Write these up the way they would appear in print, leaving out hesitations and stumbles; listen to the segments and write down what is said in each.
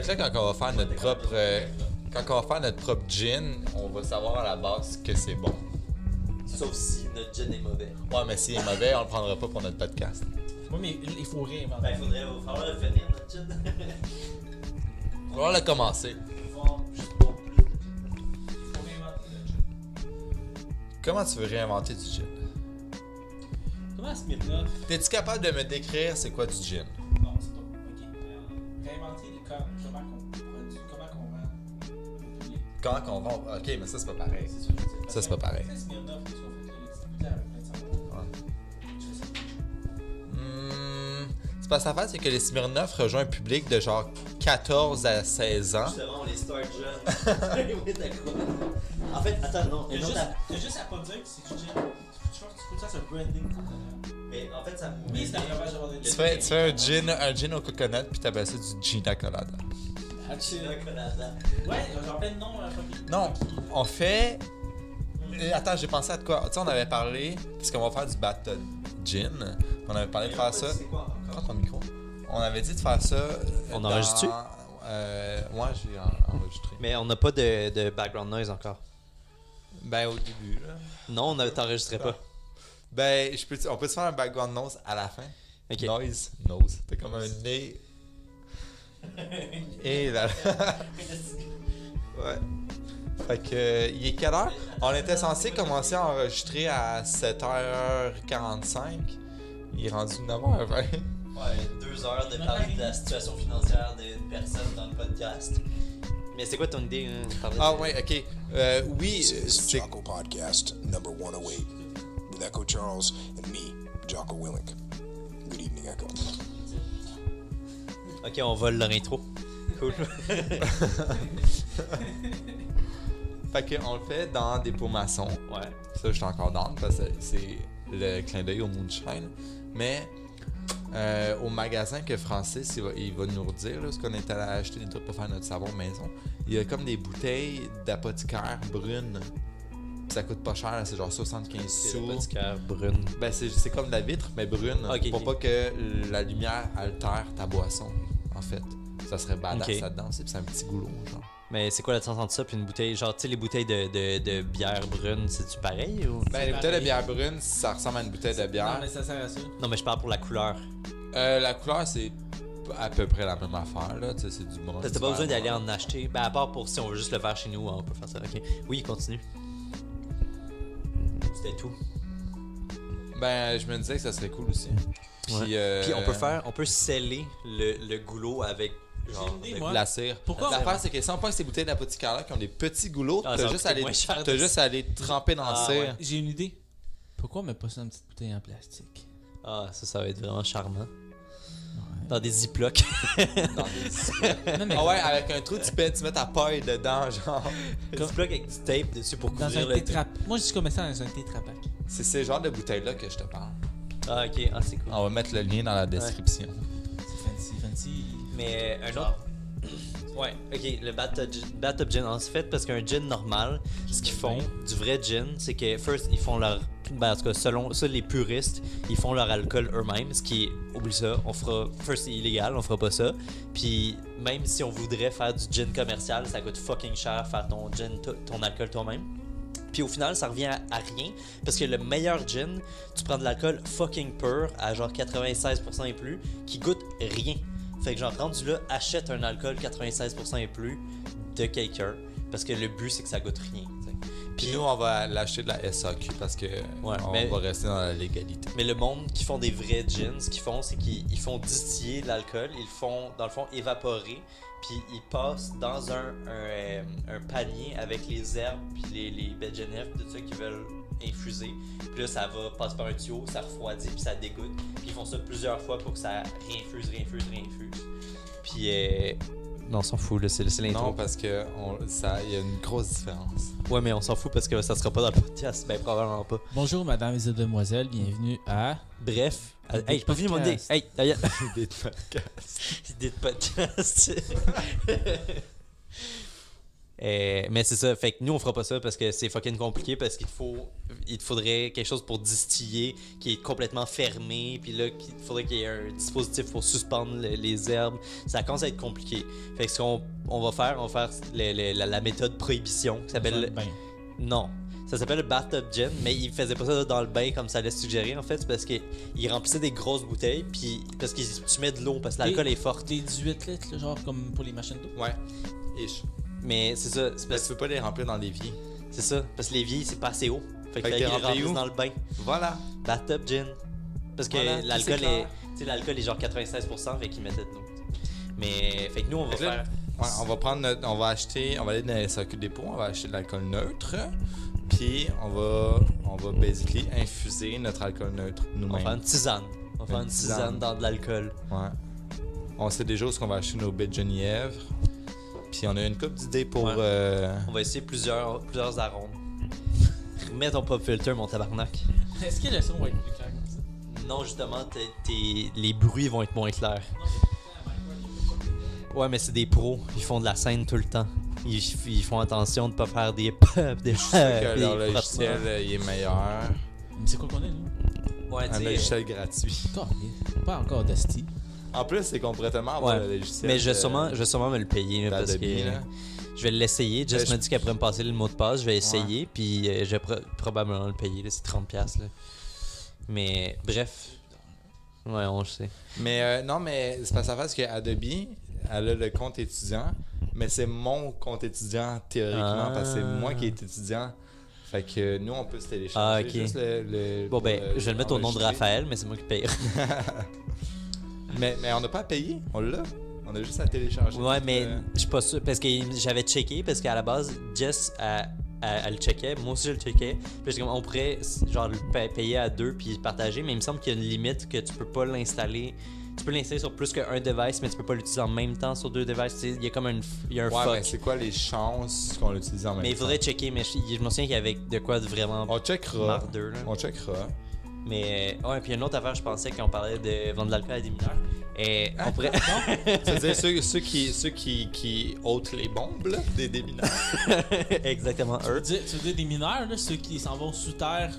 Fait que là, quand on va faire notre propre gin, on va savoir à la base que c'est bon. Sauf si notre gin est mauvais. Ouais, mais s'il est mauvais, on le prendra pas pour notre podcast. Oui, mais il faut réinventer. Ben, il faudrait le finir, notre gin. On va le commencer. Juste pour plus. Il faut réinventer le gin. Comment tu veux réinventer du gin? Comment Smirnoff? T'es-tu capable de me décrire c'est quoi du gin? Non, c'est pas. Ok. Réinventer comment qu'on produit, comment qu'on vend au public. Comment qu'on vend? Ok, mais ça, c'est pas pareil. C'est ça que je veux dire. Ça, c'est pas pareil. C'est Smirnoff, qu'est-ce qu'on fait là? Les petites bouteilles avec plein de savon. Ouais. Je fais ça. C'est pas sa face, c'est que les Smirnoff rejoint un public de genre 14 à 16 ans. Justement, on les start jeunes. Oui, d'accord. En fait, attends, non. T'as juste à pas dire que c'est du gin. Je pense que tu peux ça, c'est un branding. Mais en fait, ça me. Oui, c'est un breuvage d'avoir des Tu fais un gin au coconut puis t'appelles ça du gina colada. Ouais, j'en plein de noms. Non, on fait... Attends, j'ai pensé à de quoi? Tu sais, on avait parlé, parce qu'on va faire du battle gin. On avait parlé de faire ça... C'est quoi Prends encore? ton micro. On avait dit de faire ça... On enregistre-tu? Ouais, j'ai enregistré. Mais on n'a pas de background noise encore. Ben, au début, là. Non, on t'enregistrait pas. Ben, on peut se faire un background noise à la fin. Ok. Nose. T'as comme un nez. Et là. Ouais. Fait que, il est quelle heure? On était censé commencer à enregistrer à 7h45. Il est rendu 9h20. Ouais, 2 heures de parler de la situation financière d'une personne dans le podcast. Mais c'est quoi ton idée? Ah ouais, ok. Oui, This is c'est... Jocko Podcast number 108 with Echo Charles and me, Jocko Willink. Good evening, Echo. Ok, on vole leur intro. Cool. Fait qu'on le fait dans des pots maçons. Ouais. Ça, je suis encore down parce que c'est le clin d'œil au moonshine. Mais au magasin que Francis il va nous redire, là, parce qu'on est allé acheter des trucs pour faire notre savon maison, il y a comme des bouteilles d'apothicaire brunes. Puis ça coûte pas cher, là, c'est genre 75 C'est sous. le podcast brune. Ben c'est comme de la vitre, mais brune. Ok, pour ok. pas que la lumière altère ta boisson, en fait. Ça serait badass Ok. là-dedans aussi, puis c'est un petit goulot, genre. Mais c'est quoi la différence entre ça puis une bouteille? Genre, tu sais, les bouteilles de bière brune, c'est-tu pareil ou? Ben, les bouteilles de bière brune, ça ressemble à une bouteille de bière. Non, mais ça sert à ça. Non, mais je parle pour la couleur. La couleur, c'est à peu près la même affaire, là. Tu sais, c'est du brun. Parce que t'as pas besoin d'aller en acheter. Ben, à part pour si on veut juste le faire chez nous, on peut faire ça. Ok. Oui, continue. C'était tout. Ben, je me disais que ça serait cool aussi. Puis, Ouais. Puis on peut sceller le goulot avec genre. J'ai une idée, avec- moi. de la cire. Pourquoi L'affaire, c'est que si on prend ces bouteilles d'apothicaire qui ont des petits goulots, Ah, ça va coûter moins cher t'as de- juste à aller tremper dans Ah, la cire. ouais. J'ai une idée. Pourquoi on met pas ça dans une petite bouteille en plastique? Ah, ça va être vraiment charmant. Dans des ziplocs. Dans des... Non, mais Ah ouais, avec un trou, tu mets ta paille dedans, genre. Des ziplocs avec du tape dessus pour dans couvrir un le tétra... Moi, je dis comme ça dans un tétrapac. C'est ce genre de bouteilles-là que je te parle. Ah, ok. Ah, c'est cool. On va mettre le lien dans la description. C'est fancy. Mais un autre. Ouais, ok, le bathtub gin, en fait, parce qu'un gin normal, ce qu'ils font, du vrai gin, c'est que first, ils font leur. Ben, en tout cas, selon ça, les puristes, ils font leur alcool eux-mêmes, ce qui est. Oublie ça, on fera. First, c'est illégal, on fera pas ça. Puis, même si on voudrait faire du gin commercial, ça coûte fucking cher faire ton gin, ton alcool toi-même. Puis au final, ça revient à rien. Parce que le meilleur gin, tu prends de l'alcool fucking pur, à genre 96% et plus, qui goûte rien. Fait que genre, rendu là, achète un alcool 96% et plus de quelqu'un. Parce que le but, c'est que ça goûte rien. T'sais. Puis nous, on va l'acheter de la SAQ parce que on mais- va rester dans la légalité. Mais le monde qui font des vrais gins, ce qu'ils font, c'est qu'ils font distiller l'alcool, ils le font, dans le fond, évaporer, puis ils passent dans un panier avec les herbes, puis les baies de Genève, tout ça qu'ils veulent infuser. Puis là, ça va passer par un tuyau, ça refroidit, puis ça dégoûte. Puis ils font ça plusieurs fois pour que ça réinfuse. Puis, non, on s'en fout, là, c'est l'intro. Non, parce que il y a une grosse différence. Ouais, mais on s'en fout parce que ça sera pas dans le podcast, ben probablement pas. Bonjour, mesdames et demoiselles, bienvenue à. Bref, Des hey, j'ai pas fini mon idée. podcasts. Hey, d'ailleurs. Des podcasts. Idée de podcast. Mais c'est ça, fait que nous on fera pas ça parce que c'est fucking compliqué parce il te faudrait quelque chose pour distiller qui est complètement fermé, puis là il faudrait qu'il y ait un dispositif pour suspendre les herbes. Ça commence à être compliqué. Fait que ce qu'on va faire, la méthode prohibition qui s'appelle non. Ça s'appelle le bathtub gin, mais il faisait pas ça dans le bain comme ça laisse suggérer en fait, c'est parce qu'il remplissait des grosses bouteilles, puis parce que tu mets de l'eau parce que l'alcool est fort. Des 18 litres, là, genre comme pour les machines d'eau. Ouais. Ish. Mais c'est ça, c'est Tu parce peux pas les remplir dans l'évier. c'est ça, parce que l'évier c'est pas assez haut. Fait que Fait il que les remplisse où? dans le bain. Voilà. Bathtub gin. Parce que Voilà, l'alcool c'est est, clair. tu sais, l'alcool est genre 96%, fait qu'ils mettaient de l'eau. Mais fait que nous on va Fait que là, faire. Ouais, on va prendre on va aller dans les circuits de dépôt, on va acheter de l'alcool neutre, puis on va basically infuser notre alcool neutre On va nous-mêmes. faire une tisane. On va faire une tisane dans de l'alcool. Ouais. On sait déjà où est-ce qu'on va acheter nos baies de genièvre. Puis on a une couple d'idées pour... Ouais. On va essayer plusieurs arômes. Mets ton pop filter, mon tabarnak. Est-ce que le son va être plus clair comme ça? Non, justement, les bruits vont être moins clairs. Ouais, mais c'est des pros. Ils font de la scène tout le temps. Ils font attention de pas faire des Je sais que leur des logiciel il est meilleur. Mais c'est quoi qu'on est, là? Ouais, Un tu sais. logiciel gratuit. Pas encore d'Asti. En plus, c'est qu'on pourrait tellement avoir Ouais. le logiciel. Mais je vais sûrement me le payer là, parce d'Adobe, que là. je vais l'essayer. Jess Ben, m'a dit qu'elle pourrait me passer le mot de passe. Je vais essayer, puis je vais probablement le payer. Là, c'est 30$. Là. Mais bref. Ouais, on le sait. Mais non, mais c'est pas ça parce que Adobe, elle a le compte étudiant, mais c'est mon compte étudiant théoriquement, parce que c'est moi qui est étudiant. Fait que nous, on peut se télécharger. Ah, ok. Juste Bon, ben, je vais le mettre au nom de enregistrer. Raphaël, mais c'est moi qui paye. Mais on n'a pas à payer, on l'a. On a juste à télécharger. Ouais, notre, mais je suis pas sûr. Parce que j'avais checké, parce qu'à la base, Jess, elle le checkait. Moi aussi, je le checkais. Puis comme, on pourrait genre le payer à deux puis partager, mais il me semble qu'il y a une limite que tu peux pas l'installer. Tu peux l'installer sur plus qu'un device, mais tu peux pas l'utiliser en même temps sur deux devices. Tu sais, il y a comme il y a un Ouais, fuck. mais c'est quoi les chances qu'on l'utilise en même temps? Mais il faudrait checker, mais je me souviens qu'il y avait de quoi de vraiment On checkera. mardeux, là. On checkera. Mais ouais, puis une autre affaire, je pensais qu'on parlait de vendre de l'alcool à des mineurs. Et on pourrait. C'est-à-dire ceux qui ôtent les bombes, là, des démineurs. Exactement, Tu veux eux. dire des mineurs, là, ceux qui s'en vont sous terre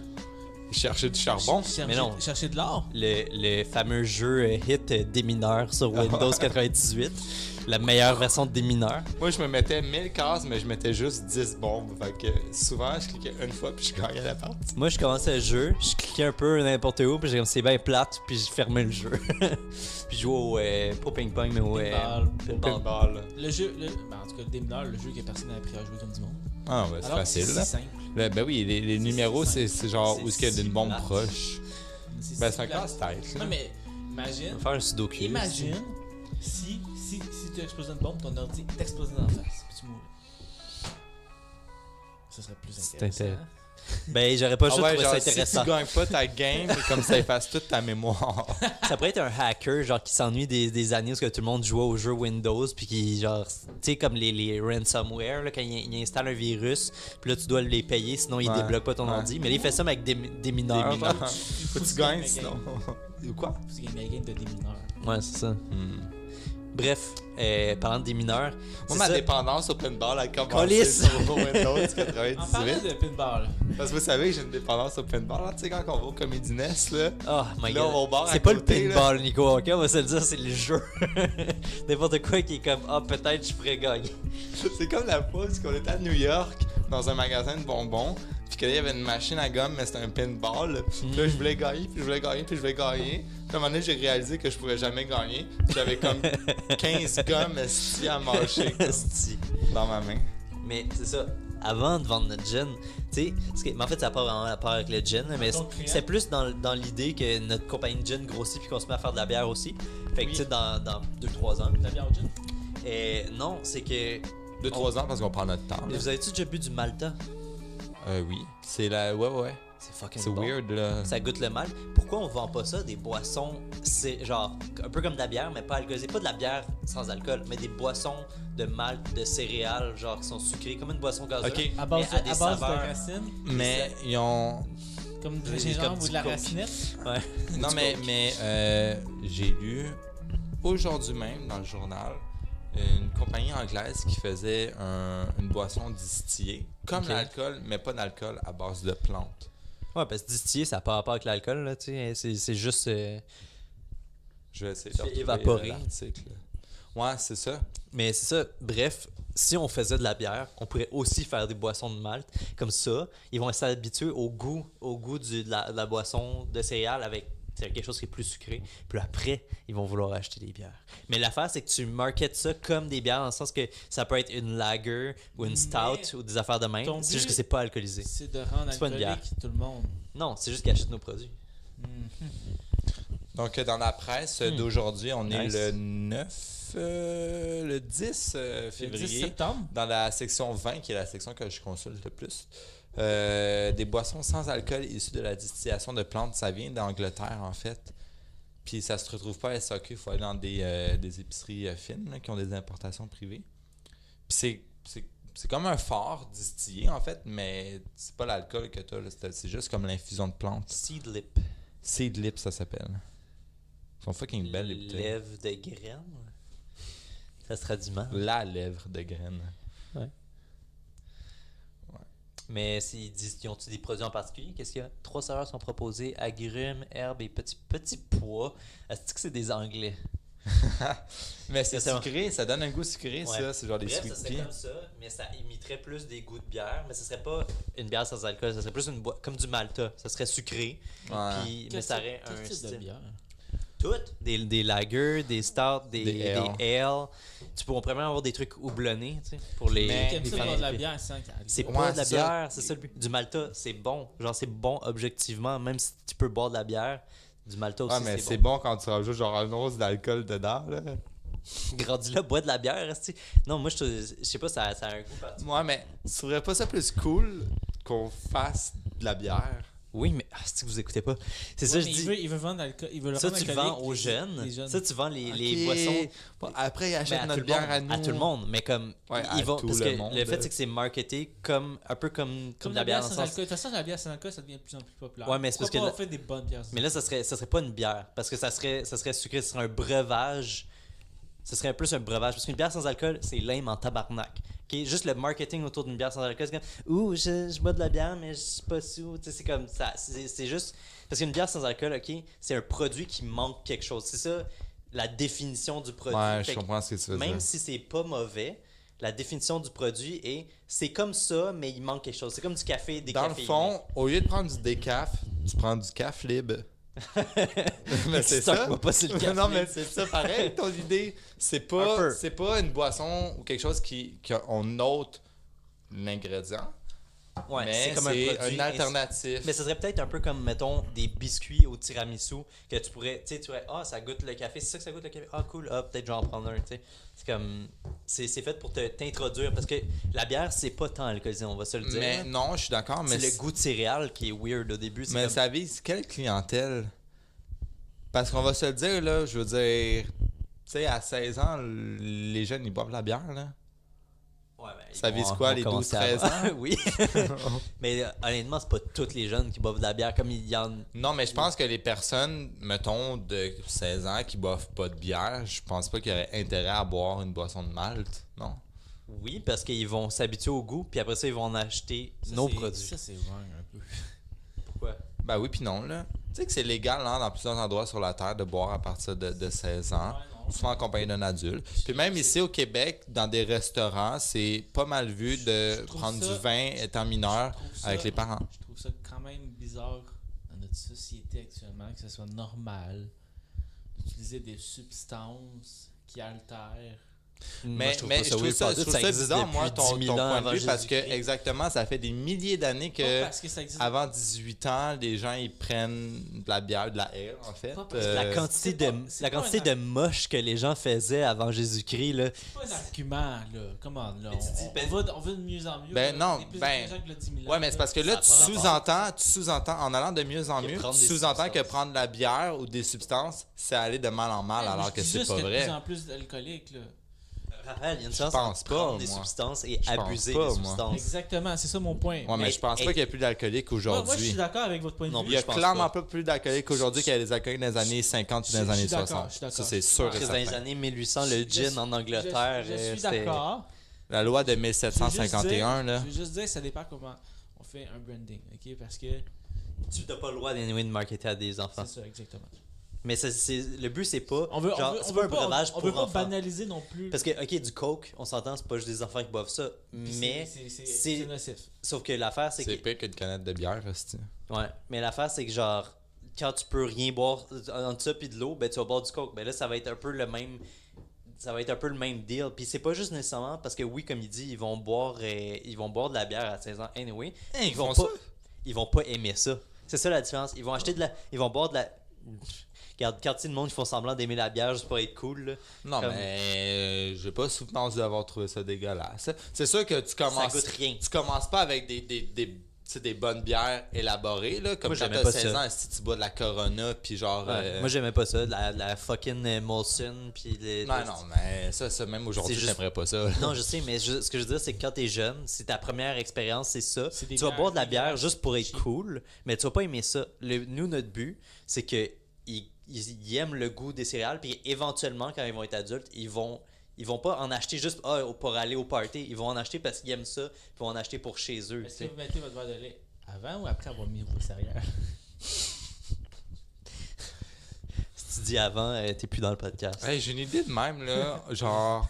Chercher du charbon. Mais non. chercher de l'or? Le fameux jeu hit des mineurs sur Windows 98. La meilleure version de des mineurs. Moi, je me mettais 1000 cases, mais je mettais juste 10 bombes. Fait que souvent, je cliquais une fois, puis je gagnais la partie. Moi, je commençais le jeu, je cliquais un peu n'importe où, puis j'ai comme c'est bien plate, puis je fermais le jeu. Puis je jouais pas au ping-pong, mais au pinball. Pinball. Le jeu, en tout cas, des mineurs, le jeu que personne n'a appris à jouer comme du monde. Ah, ben, c'est Alors, facile, c'est là. si simple. Ben oui, les numéros, c'est genre c'est où est-ce qu'il y a si une bombe plate. proche. Ben, c'est un casse-tête, Non, là. mais imagine. On va faire un sudoku. Imagine si tu exploses une bombe, ton ordi t'explose dans la face, puis tu mourais. Ce serait plus intéressant. intéressant. Ben, j'aurais pas Ah juste ouais, trouvé genre, ça si intéressant. tu gagnes pas ta game, comme ça efface toute ta mémoire. Ça pourrait être un hacker, genre, qui s'ennuie des années où que tout le monde jouait aux jeux Windows, puis qui, genre, tu sais, comme les ransomware, là, quand il installe un virus, puis là, tu dois les payer, sinon il Ouais, débloque pas ton ouais. ordi. Mais là, il fait ça avec des mineurs. Des mineurs. genre. Faut que tu gagnes, sinon. Ou quoi? Faut gagner la game de des mineurs. Ouais, c'est ça. Bref, parlant des mineurs. Moi, c'est ma ça. dépendance au pinball a commencé Calisse. sur Windows En parlant 98. de pinball, Parce que vous savez que j'ai une dépendance au pinball. Là, tu sais, quand on va au Comedy Nest, là. Oh my Là, god. on va au bar à C'est pas le côté, là. pinball, Nico, ok? On va se le dire, c'est le jeu. N'importe quoi qui est comme, peut-être je pourrais gagner. C'est comme la fois où on était à New York, dans un magasin de bonbons, puis qu'il y avait une machine à gomme, mais c'était un pinball. Puis là, je voulais gagner, puis je voulais gagner, puis je voulais gagner. Puis à un moment donné, j'ai réalisé que je pourrais jamais gagner. Puis j'avais comme 15 gommes esti à mâcher comme, Esti. dans ma main. Mais c'est ça, avant de vendre notre gin, tu sais, mais en fait, ça n'a pas vraiment rapport avec le gin, mais ton client. c'est plus dans l'idée que notre compagnie de gin grossit puis qu'on se met à faire de la bière aussi. Fait que, tu sais, dans 2-3 ans. la bière au gin. Et non, c'est que. 2-3 ans parce qu'on prend notre temps. là. Vous avez-tu déjà bu du Malta? Oui. C'est la. Ouais. C'est fucking C'est bon. weird, là. Ça goûte le mal. Pourquoi on vend pas ça des boissons, c'est genre un peu comme de la bière, mais pas alcoolisée, pas de la bière sans alcool, mais des boissons de malt, de céréales, genre qui sont sucrées comme une boisson gazeuse. Ok. À base, Mais à des de saveurs. racines, Mais ils ont. comme du Comme gingembre du ou de la coke. racinette. Ouais. Non, Du mais, coke. mais j'ai lu aujourd'hui même dans le journal une compagnie anglaise qui faisait une boisson distillée, comme Ok. l'alcool, mais pas d'alcool à base de plantes. Ouais, parce que distiller, ça n'a pas rapport avec l'alcool, là, tu sais. C'est juste. Je vais essayer Tu de fais retrouver, évaporer. l'article. Ouais, c'est ça. Mais c'est ça. Bref, si on faisait de la bière, on pourrait aussi faire des boissons de malt. Comme ça, ils vont s'habituer au goût de la boisson de céréales avec quelque chose qui est plus sucré. Puis après, ils vont vouloir acheter des bières. Mais l'affaire, c'est que tu marketes ça comme des bières dans le sens que ça peut être une lager ou une stout ou des affaires de même. ton C'est juste but, que c'est pas alcoolisé. C'est de rendre C'est pas une bière. alcoolique tout le monde. Non, c'est juste qu'ils achètent nos produits. Donc, dans la presse d'aujourd'hui, on est Nice. le 9, le 10 Le 10 février. septembre. Dans la section 20, qui est la section que je consulte le plus. Des boissons sans alcool issues de la distillation de plantes, ça vient d'Angleterre en fait. Puis ça se retrouve pas à SAQ, il faut aller dans des épiceries fines là, qui ont des importations privées. Puis c'est comme un fort distillé en fait, mais c'est pas l'alcool que t'as, là, c'est juste comme l'infusion de plantes. Seedlip. Seedlip, ça s'appelle. Ils sont fucking belles les bouteilles. Lèvres de graines. Ça se traduit mal. La lèvre de graines. Mais ils ont-ils des produits en particulier? Qu'est-ce qu'il y a? 3 saveurs sont proposées, agrumes, herbes et petits pois. Est-ce que c'est des Anglais? Mais c'est Exactement. sucré, ça donne un goût sucré, Ouais. ça. C'est genre des Bref, sweet ça serait peas. comme ça, mais ça imiterait plus des goûts de bière. Mais ce serait pas une bière sans alcool, ça serait plus comme du Malta. Ça serait sucré, Ouais. mais ça aurait un Quel type de style. bière? Toutes. Des lagers, des stouts, des ales. Tu pourrais vraiment avoir des trucs houblonnés, tu sais, pour les... Mais- T'aimes les ça fans boire de la épais. bière sans alcool? C'est Ouais, pas de la c'est ça. bière, c'est ça le but. Du Malta, c'est bon. Genre, c'est bon objectivement, même si tu peux boire de la bière. Du Malta aussi, Ouais, mais c'est c'est bon. bon quand tu rajoutes genre un once d'alcool dedans, là. Grandi là, bois de la bière, esti. Non, moi, je sais pas, ça a un goût particulier. Ouais, mais tu trouverais pas ça plus cool qu'on fasse de la bière? Oui, mais c'est que vous écoutez pas. C'est ça, Ouais, je mais dis. il veut vendre l'alcool. Il veut le Ça, rendre tu le alcoolique, vends aux les jeunes. jeunes. Ça, tu vends les Ok. boissons. Bon, après, ils achètent Mais notre tout le bière monde, à nous. tout le monde, mais comme Ouais, à ils vont tout parce le que monde. le fait c'est que c'est marketé comme un peu comme Comme de la bière dans sans le sens. alcool. De toute façon, la bière sans alcool, ça devient de plus en plus populaire. Ouais, mais c'est parce Pourquoi que pas on fait des bonnes bières sans Mais là ça serait pas une bière parce que ça serait sucré, ce serait un breuvage. Ce serait plus un breuvage parce qu'une bière sans alcool, c'est lame en tabarnak. OK, juste le marketing autour d'une bière sans alcool, c'est comme ouh, je bois de la bière mais je suis pas sous, tu sais, c'est comme ça, c'est juste parce qu'une bière sans alcool, OK, c'est un produit qui manque quelque chose. C'est ça la définition du produit. Ouais, Fait je que comprends ce que tu veux même dire. si c'est pas mauvais, la définition du produit est c'est comme ça mais il manque quelque chose. C'est comme du café Dans le décaféiné. fond, au lieu de prendre du décaf, tu prends du caf libre. Mais c'est ça. Pas sur le café. Non, mais c'est ça, pareil, ton idée. Un peu. C'est pas une boisson ou quelque chose qu'on ôte l'ingrédient, Ouais, mais c'est comme un produit une alternative. Mais ça serait peut-être un peu comme, mettons, des biscuits au tiramisu que tu pourrais, ça goûte le café, c'est ça que ça goûte le café, cool, peut-être je vais en prendre un, tu sais. C'est comme, c'est fait pour t'introduire, parce que la bière, c'est pas tant alcoolisé, on va se le dire. Mais non, je suis d'accord, mais c'est le goût de céréales qui est weird au début. mais Comme... ça vise quelle clientèle? Parce qu'on va se le dire, là, je veux dire, tu sais, à 16 ans, les jeunes, ils boivent de la bière, là. Ouais, ben, ils Ça vont- vise quoi, vont les commencer 12-13 à- ans? Oui. Mais honnêtement, c'est pas tous les jeunes qui boivent de la bière, comme il y en... Non, mais je pense que les personnes, mettons, de 16 ans qui boivent pas de bière, je pense pas qu'il y aurait intérêt à boire une boisson de malt, non? Oui, parce qu'ils vont s'habituer au goût, puis après ça, ils vont en acheter nos produits. Ça, c'est wrong un peu. Pourquoi? Ben oui, puis non, là. Tu sais que c'est légal, hein, dans plusieurs endroits sur la Terre de boire à partir de 16 ans. Ouais, non. Souvent en compagnie d'un adulte. Puis même ici au Québec, dans des restaurants, c'est pas mal vu de Je trouve prendre ça- du vin étant mineur Je trouve ça- avec les parents. Je trouve ça quand même bizarre dans notre société actuellement que ce soit normal d'utiliser des substances qui altèrent. Mais je trouve mais pas je ça trouve weird, ça, pas je tout, trouve ça existe bizarre, depuis moi, ton 10 000 ans point de avant vue, parce que Jésus-Christ. exactement, ça fait des milliers d'années Pas que parce que ça existe. avant 18 ans, les gens ils prennent de la bière, de la ale, en fait. Pas parce que La quantité, c'est pas- de, c'est la pas quantité un de moches que les gens faisaient avant Jésus-Christ, là. C'est pas un argument, là. Comment, là? Mais tu dis, On va de mieux en mieux. Ben là. non, On est plus ben- intelligent que le 10 000 ans, Ouais, mais c'est parce que là, Ça a pas tu sous-entends, en allant de mieux en Que mieux, tu prendre des sous-entends que substances. prendre de la bière ou des substances, c'est aller de mal en mal, Ouais, alors je que dis c'est juste pas qu'il y a vrai. de plus en plus d'alcooliques, là. Raphaël, il y a une chance pense entre prendre pas, des moi. substances et Je pense abuser pas, des moi. substances. Exactement, c'est ça mon point. Ouais, mais je pense pas qu'il y ait plus d'alcooliques Moi, je suis aujourd'hui. d'accord avec votre point de Non, vue. Il y a je pense clairement pas. pas plus d'alcooliques aujourd'hui qu'il y a des alcooliques dans les années 50 et dans les Je années suis d'accord, 60. je suis d'accord. Ça, c'est sûr et Parce que dans les certain. années 1800, le gin en Angleterre, Je suis c'était... d'accord. La loi de Je veux juste 1751, là. Je veux juste dire, ça dépend comment on fait un branding, ok? Parce que Tu n'as pas le droit anyway de marketer à des enfants. c'est ça, exactement. Mais le but, c'est pas... On veut, genre, c'est pas un breuvage on pour veut pas enfants. banaliser non plus. Parce que, ok, du coke, on s'entend, c'est pas juste des enfants qui boivent ça. Puis Mais, c'est nocif. sauf que l'affaire, c'est C'est que... pire qu'une canette de bière, hostie. Ouais, mais l'affaire, c'est que genre, quand tu peux rien boire entre ça puis de l'eau, ben tu vas boire du coke. Ben là, ça va être un peu le même... Ça va être un peu le même deal. Puis c'est pas juste nécessairement parce que oui, comme il dit, ils vont boire de la bière à 16 ans anyway. Ils vont font pas, ils vont pas aimer ça. C'est ça la différence. Ils vont acheter ils vont boire de la... Regarde, quand le monde ils font semblant d'aimer la bière juste pour être cool. Là. Non, Comme- mais j'ai pas souvenance d'avoir trouvé ça dégueulasse. C'est sûr que tu Ça commences. goûte rien. Tu commences pas avec des bonnes bières élaborées, là. Comme Moi, quand j'aimais t'as pas 16 ça. ans, si tu bois de la Corona, puis genre. Ouais. Moi, j'aimais pas ça. La fucking Molson. Puis Non, mais ça, même aujourd'hui, C'est juste- j'aimerais pas ça. Non, je sais, mais ce que je veux dire, c'est que quand t'es jeune, c'est ta première expérience, c'est ça. C'est Tu des vas bières boire de la bière dégueulasses, juste pour être cheap. cool, mais tu vas pas aimer ça. Nous, notre but, c'est que ils aiment le goût des céréales, puis éventuellement, quand ils vont être adultes, ils vont pas en acheter juste pour aller au party. Ils vont en acheter parce qu'ils aiment ça, puis ils vont en acheter pour chez eux. Est-ce tu que sais. vous mettez votre verre de lait avant ou après avoir mis vos céréales? Si tu dis avant, t'es plus dans le podcast. Hey, j'ai une idée de même, là. Genre,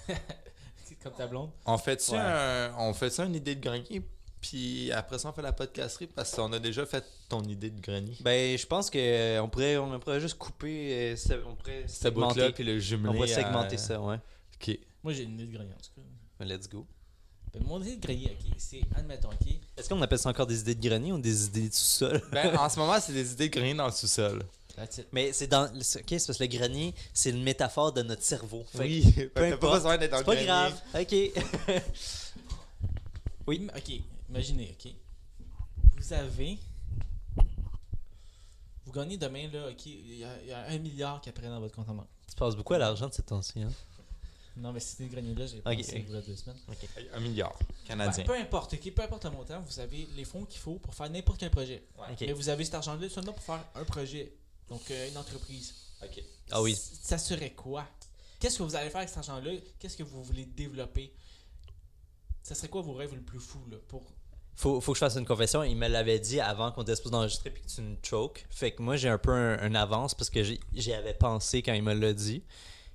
Comme ta blonde. on fait-tu Ouais. on fait ça une idée de grenier, puis après ça, on fait la podcasterie, parce qu'on a déjà fait ton idée de grenier. Ben, je pense qu'on on pourrait juste couper, on pourrait Cette bout-là, segmenter. puis le jumeler. On pourrait à- segmenter ça, ouais. Ok. Moi, j'ai une idée de grenier, en tout cas. Ben, let's go. Ben, mon idée de grenier, ok, c'est, admettons, ok, Est-ce qu'on appelle ça encore des idées de grenier ou des idées de sous-sol? Ben, en ce moment, c'est des idées de grenier dans le sous-sol. that's it. Mais c'est dans. Ok, c'est parce que le grenier, c'est une métaphore de notre cerveau. Fait que Oui, peu t'as pas importe. besoin d'être dans c'est le pas grenier. grave. Ok. Oui. Ok, imaginez, ok. Vous avez. Vous gagnez demain, là, ok. Il y a 1 milliard qui apparaît dans votre compte en banque. Tu passes beaucoup à l'argent de ces temps-ci, hein? Non, mais c'était le grenier-là, j'ai Ok, pensé ok. il y a 2 semaines. 1 milliard canadien. Peu importe, ok, peu importe le montant, vous avez les fonds qu'il faut pour faire n'importe quel projet. Ok. Mais vous avez cet argent-là seulement pour faire un projet. Donc, une entreprise. Ok. Ah oui. Ça serait quoi? Qu'est-ce que vous allez faire avec cet argent-là? Qu'est-ce que vous voulez développer? Ça serait quoi vos rêves le plus fous, là, pour... Faut que je fasse une confession. Il me l'avait dit avant qu'on était supposé d'enregistrer puis que tu me choques. Fait que moi, j'ai un peu un avance parce que j'y avais pensé quand il me l'a dit.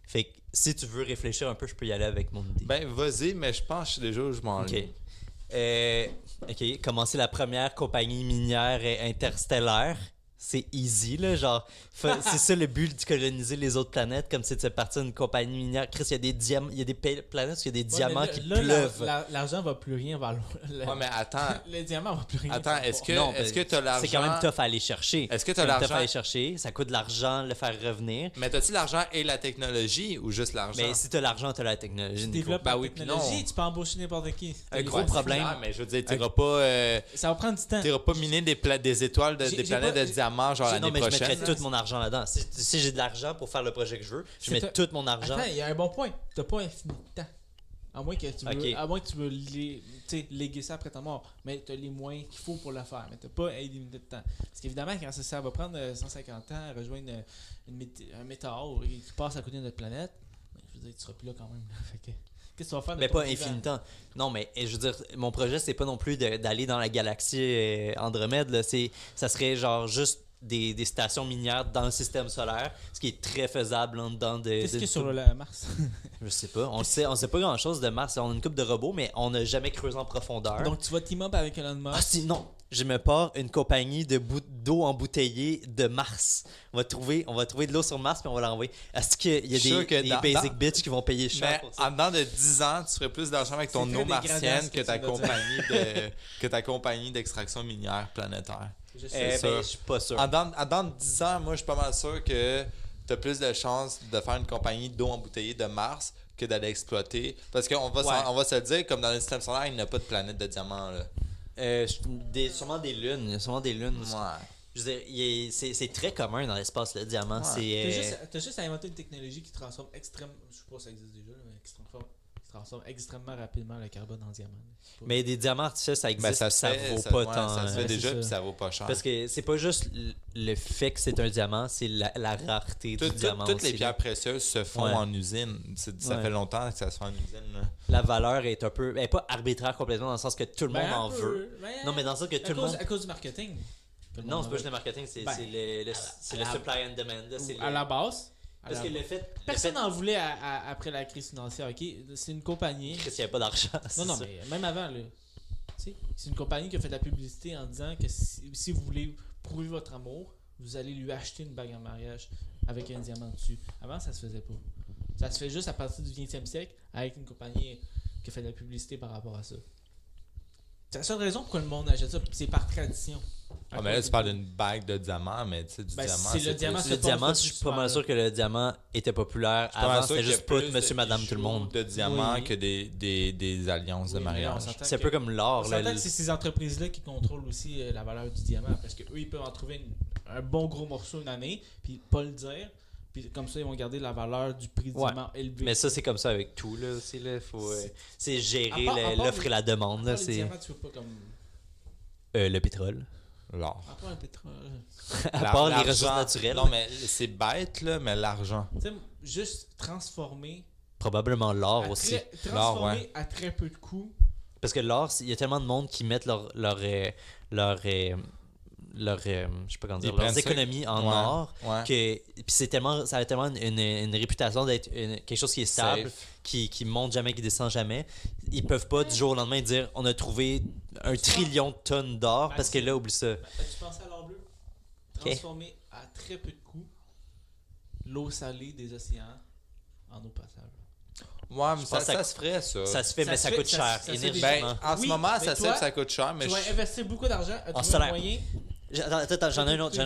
Fait que si tu veux réfléchir un peu, je peux y aller avec mon idée. Ben, vas-y, mais je pense que je sais déjà où je m'en Ok. vais. Ok, commencer la première compagnie minière interstellaire. C'est easy, là. Genre, c'est ça le but de coloniser les autres planètes, comme c'est de partir d'une compagnie minière. Chris, il y a des diamants, il y a des planètes où il y a des diamants qui pleuvent. L'argent va plus rien valoir. Ouais, mais attends. Le diamant va plus rien Attends, valoir. est-ce que Non, t'as l'argent? C'est quand même tough à aller chercher. Est-ce que C'est t'as quand même tough l'argent? à aller chercher. Ça coûte de l'argent le faire revenir. Mais t'as-tu l'argent et la technologie ou juste l'argent? Mais si t'as l'argent, t'as la technologie. Tu Nico. développes Ben la oui, puis technologie, non. tu peux embaucher n'importe qui. Un gros Ouais, c'est problème. clair, mais je veux dire, t'iras pas, Ça va prendre du temps. miner des étoiles, des J'ai planètes pas- de diamants, genre Non, l'année mais je prochaine. mettrais tout mon argent là-dedans. Si j'ai de l'argent pour faire le projet que je veux, je mets tout mon argent. Attends, il y a un bon point. T'as pas infini de temps. À moins que tu veux, Ok. à moins que tu veux léguer ça après ta mort. Mais t'as les moyens qu'il faut pour le faire. Mais t'as pas illimité de temps. Parce qu'évidemment, quand ça va prendre 150 ans à rejoindre un météore qui passe à côté de notre planète, je veux dire, tu seras plus là quand même. Fait que, qu'est-ce que tu vas faire de Mais ton pas vivant? infinitant. Non, mais je veux dire, mon projet, c'est pas non plus d'aller dans la galaxie Andromède. Là. Ça serait genre juste des stations minières dans le système solaire, ce qui est très faisable en dedans de. Qu'est-ce qu'il y a sur tout- le Mars? Je sais pas. On sait pas grand chose de Mars. On a une couple de robots, mais on n'a jamais creusé en profondeur. Donc tu vas team up avec Elon Musk. Ah, si, non! Je me pars une compagnie d'eau embouteillée de Mars. On va trouver de l'eau sur Mars puis on va l'envoyer. Est-ce qu'il y a Je suis sûr que des dans- basic dans- bitches qui vont payer cher Mais pour ça? en dedans de 10 ans, tu ferais plus d'argent avec ton C'est très eau dégradant, martienne ce que que tu ta viens de dire. compagnie d'extraction minière planétaire. Je sais. ça. Je suis pas sûr. En dedans de 10 ans, moi, je suis pas mal sûr que tu as plus de chances de faire une compagnie d'eau embouteillée de Mars que d'aller exploiter. Parce qu'on va, Ouais. on va se le dire, comme dans le système solaire, il n'y a pas de planète de diamants. Là. Sûrement des lunes. Il y a sûrement des lunes. Ouais. Je veux dire, c'est très commun dans l'espace, le diamant. Ouais. C'est, T'as juste à inventer une technologie qui transforme extrême. Je sais pas si ça existe déjà, mais qui transforme transforme extrêmement rapidement le carbone en diamant. Mais des diamants artificiels, ça existe, Ben, ça puis se ça fait, vaut ça, pas ouais, tant. ça se fait Ouais, déjà, c'est puis ça. ça vaut pas cher. Parce que c'est pas juste le fait que c'est un diamant, c'est la rareté du diamant. Toutes les aussi, pierres là. précieuses se font Ouais. en usine. Ça Ouais. fait longtemps que ça se fait en usine. Là. La valeur est un peu. Elle est pas arbitraire complètement dans le sens que tout le monde Ben, un en peu, veut. ben, Non, mais dans le sens que tout le monde. à cause du marketing. Tout le Non, monde c'est en pas juste veut. le marketing, c'est Ben, c'est le à la- supply and demand. Là, c'est À la base. à Parce la- que le fait. Personne n'en voulait après la crise financière, ok? C'est une compagnie. Parce qu'il n'y avait pas d'argent. c'est Non, ça. mais même avant, là. Tu sais, c'est une compagnie qui a fait de la publicité en disant que si vous voulez prouver votre amour, vous allez lui acheter une bague en mariage avec un diamant dessus. Avant, ça se faisait pas. Ça se fait juste à partir du 20e siècle avec une compagnie qui a fait de la publicité par rapport à ça. C'est la seule raison pourquoi le monde achète ça, c'est par tradition. Ah, mais là, tu parles d'une bague de diamant, mais tu sais, du Ben, diamant. c'est le diamant, Le diamant, je suis pas mal sûr que le diamant était populaire. Avant, c'était juste pas monsieur, madame, tout le monde. de diamants Oui. que des alliances de mariage. C'est un peu comme l'or. On là, s'entend que c'est ces entreprises-là qui contrôlent aussi la valeur du diamant parce qu'eux, ils peuvent en trouver un bon gros morceau une année, puis pas le dire, puis comme ça, ils vont garder la valeur du prix du Ouais. diamant élevé. Mais ça, c'est comme ça avec tout. Là, aussi, là. Faut, c'est gérer À part l'offre et la demande. Là, le c'est diamant, tu veux pas comme. le pétrole. L'or. À part le pétrole. À part les L'argent. ressources naturelles. Non, mais c'est bête, là, mais l'argent. Tu sais, juste transformer. Probablement l'or aussi. Transformer ouais. à très peu de coûts. Parce que l'or, il y a tellement de monde qui mettent je sais pas comment dire, Ils prennent leurs ça. économies en Ouais. or. Ouais. Puis c'est tellement, ça a tellement une réputation d'être quelque chose qui est stable, Safe. qui monte jamais, qui descend jamais. Ils peuvent pas du jour au lendemain dire on a trouvé 1 trillion de tonnes d'or parce que là, oublie ça. As-tu pensé à l'or bleu? Transformer à très peu de coûts l'eau salée des océans en eau potable. Ouais, mais Je pense que ça se ferait, ça. Ça se fait, Ça mais se ça fait- coûte ça- cher, ça se fait énergiquement. Ben, en ce Oui, moment, mais ça toi, ça coûte cher, mais Tu vas investir beaucoup d'argent à trouver salaire. un moyen. Attends, j'en ai un autre.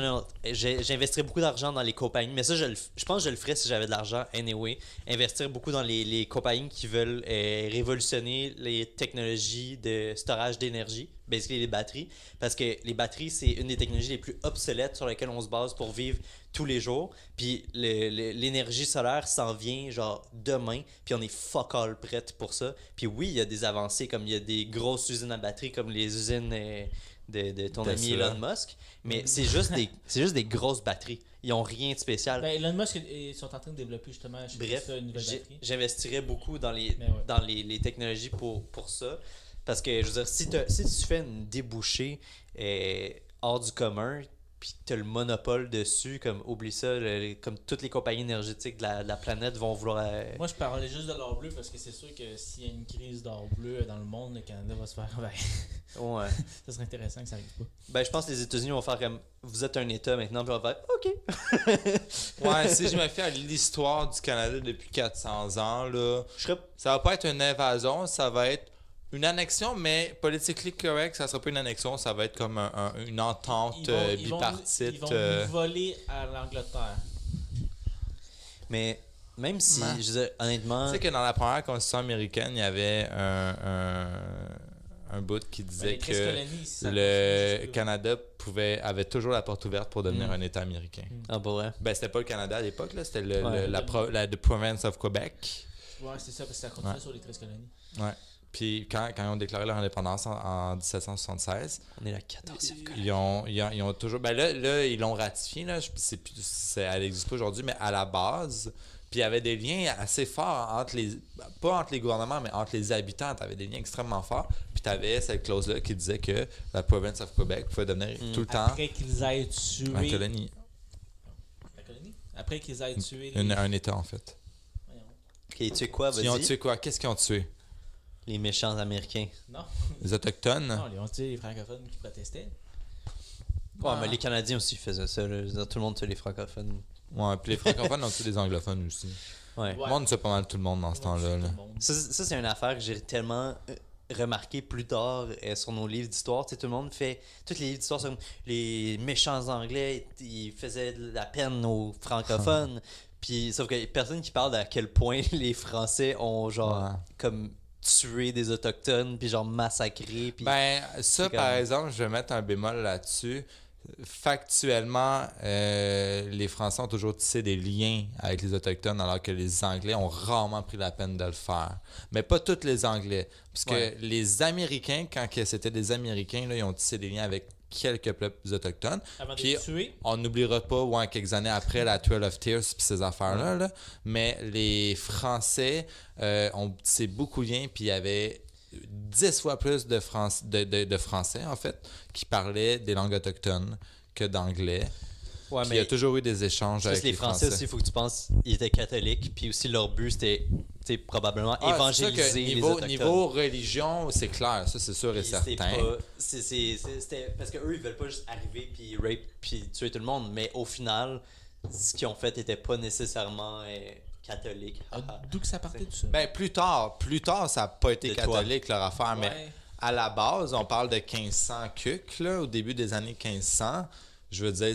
J'investirais beaucoup d'argent dans les compagnies, mais ça, je pense que je le ferais si j'avais de l'argent anyway. Investir beaucoup dans les compagnies qui veulent révolutionner les technologies de storage d'énergie, basically les batteries. Parce que les batteries, c'est une des technologies les plus obsolètes sur lesquelles on se base pour vivre tous les jours. Puis l'énergie solaire s'en vient genre demain, puis on est fuck all prête pour ça. Puis oui, il y a des avancées, comme il y a des grosses usines à batterie, comme les usines de ton ami Tesla. Elon Musk. Mais c'est juste des grosses batteries. Ils ont rien de spécial. Ben, Elon Musk, ils sont en train de développer justement chez Bref, Tesla une nouvelle batterie. j'investirais beaucoup dans Mais ouais. dans les technologies pour ça. Parce que, je veux dire, si tu fais une débouchée hors du commun, puis tu as le monopole dessus, comme oublie ça, comme toutes les compagnies énergétiques de la planète vont vouloir. Moi, je parlais juste de l'or bleu parce que c'est sûr que s'il y a une crise d'or bleu dans le monde, le Canada va se faire. Ben, Ouais. ça serait intéressant que ça arrive pas. Ben, je pense que les États-Unis vont faire comme vous êtes un État maintenant, puis on va faire OK. Ouais, si je me fie à l'histoire du Canada depuis 400 ans, là, Je serais ça va pas être une invasion, ça va être une annexion, mais politically correct, ça sera pas une annexion, ça va être comme une entente bipartite. Ils vont nous voler à l'Angleterre. Mais même si, Ouais. je veux dire, honnêtement. Tu sais que dans la première constitution américaine, il y avait un bout qui Ben, disait les 13 que colonies, ça le continue jusque-là. Canada avait toujours la porte ouverte pour devenir un État américain. Ah, pour vrai. Ben, c'était pas le Canada à l'époque, là, c'était Ouais. la province of Quebec. Ouais, c'est ça, parce que ça continue Ouais. sur les 13 colonies. Ouais. Puis quand ils ont déclaré leur indépendance en 1776, On est la 14e. ils ont toujours. Ben là ils l'ont ratifié, là. Elle n'existe pas aujourd'hui, mais à la base. Puis il y avait des liens assez forts entre pas entre les gouvernements, mais entre les habitants. Tu avais des liens extrêmement forts. Puis tu avais cette clause-là qui disait que la province of Quebec pouvait devenir tout le temps Après qu'ils aient tué. une colonie. La colonie? Après qu'ils aient tué les. Un État, en fait. Voyons. Ok, tu sais quoi, Ils ont vas-y? tué quoi? Qu'est-ce qu'ils ont tué? Les méchants américains. Non, Les Autochtones? non, ils ont tué les francophones qui protestaient. Ouais, mais les Canadiens aussi faisaient ça. Là. Je veux dire, tout le monde tue les francophones. Ouais, puis les francophones ont tué les anglophones aussi. Ouais. Le monde tue pas mal tout le monde dans ce temps-là. Là. Ça, c'est une affaire que j'ai tellement remarqué plus tard sur nos livres d'histoire. Tu sais, tout le monde fait. Tous les livres d'histoire sur les méchants anglais, ils faisaient de la peine aux francophones. Puis, sauf que personne qui parle à quel point les Français ont, genre, Ouais. comme tué des Autochtones, puis genre massacré. Puis... Ben, ça, C'est par comme- exemple, je vais mettre un bémol là-dessus. factuellement, les Français ont toujours tissé des liens avec les Autochtones, alors que les Anglais ont rarement pris la peine de le faire. Mais pas tous les Anglais. Parce que les Américains, quand c'était des Américains, là, ils ont tissé des liens avec quelques peuples autochtones. Avant de Puis les tuer. on n'oubliera pas, quelques années après, la Trail of Tears puis ces affaires-là. Là. Mais les Français ont tissé beaucoup de liens, puis il y avait 10 fois plus de Français, en fait, qui parlaient des langues autochtones que d'anglais. Ouais, Puis il y a toujours eu des échanges avec les Français aussi, il faut que tu penses, ils étaient catholiques, puis aussi leur but, c'était probablement évangéliser les Autochtones. Niveau religion, c'est clair, ça c'est sûr et Puis certain. c'était parce qu'eux, ils veulent pas juste arriver, puis rape, puis tuer tout le monde, mais au final, ce qu'ils ont fait était pas nécessairement catholique. D'où que ça partait tout ça? Ben, plus tard, ça n'a pas été De catholique leur affaire, mais Ouais. à la base, on parle de 1500 cucs, là, au début des années 1500. Je veux dire,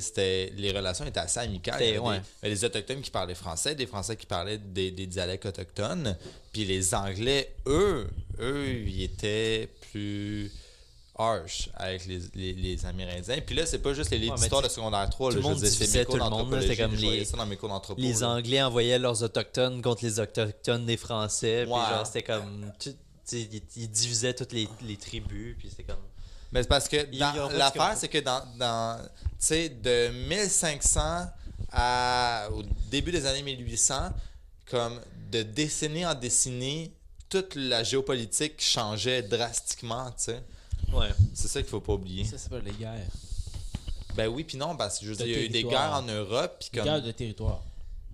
les relations étaient assez amicales. Il y avait les Autochtones qui parlaient français, des Français qui parlaient des dialectes autochtones. Puis les Anglais, eux, ils étaient plus harsh avec les Amérindiens. Puis là, c'est pas juste les livres d'histoire de secondaire 3. Tout le monde divisait tout le monde. C'était comme les Anglais envoyaient leurs Autochtones contre les Autochtones des Français. Puis genre, c'était comme... Ils divisaient toutes les tribus. Puis c'était comme... Mais c'est parce que l'affaire, comme... c'est que tu sais, de 1500 au début des années 1800, comme de décennie en décennie, toute la géopolitique changeait drastiquement, tu sais. Ouais. C'est ça qu'il faut pas oublier. Ça s'appelle les guerres. Ben oui, puis non, parce que je veux dire, il y a eu des territoire. guerres en Europe, puis Les comme... guerres de territoire.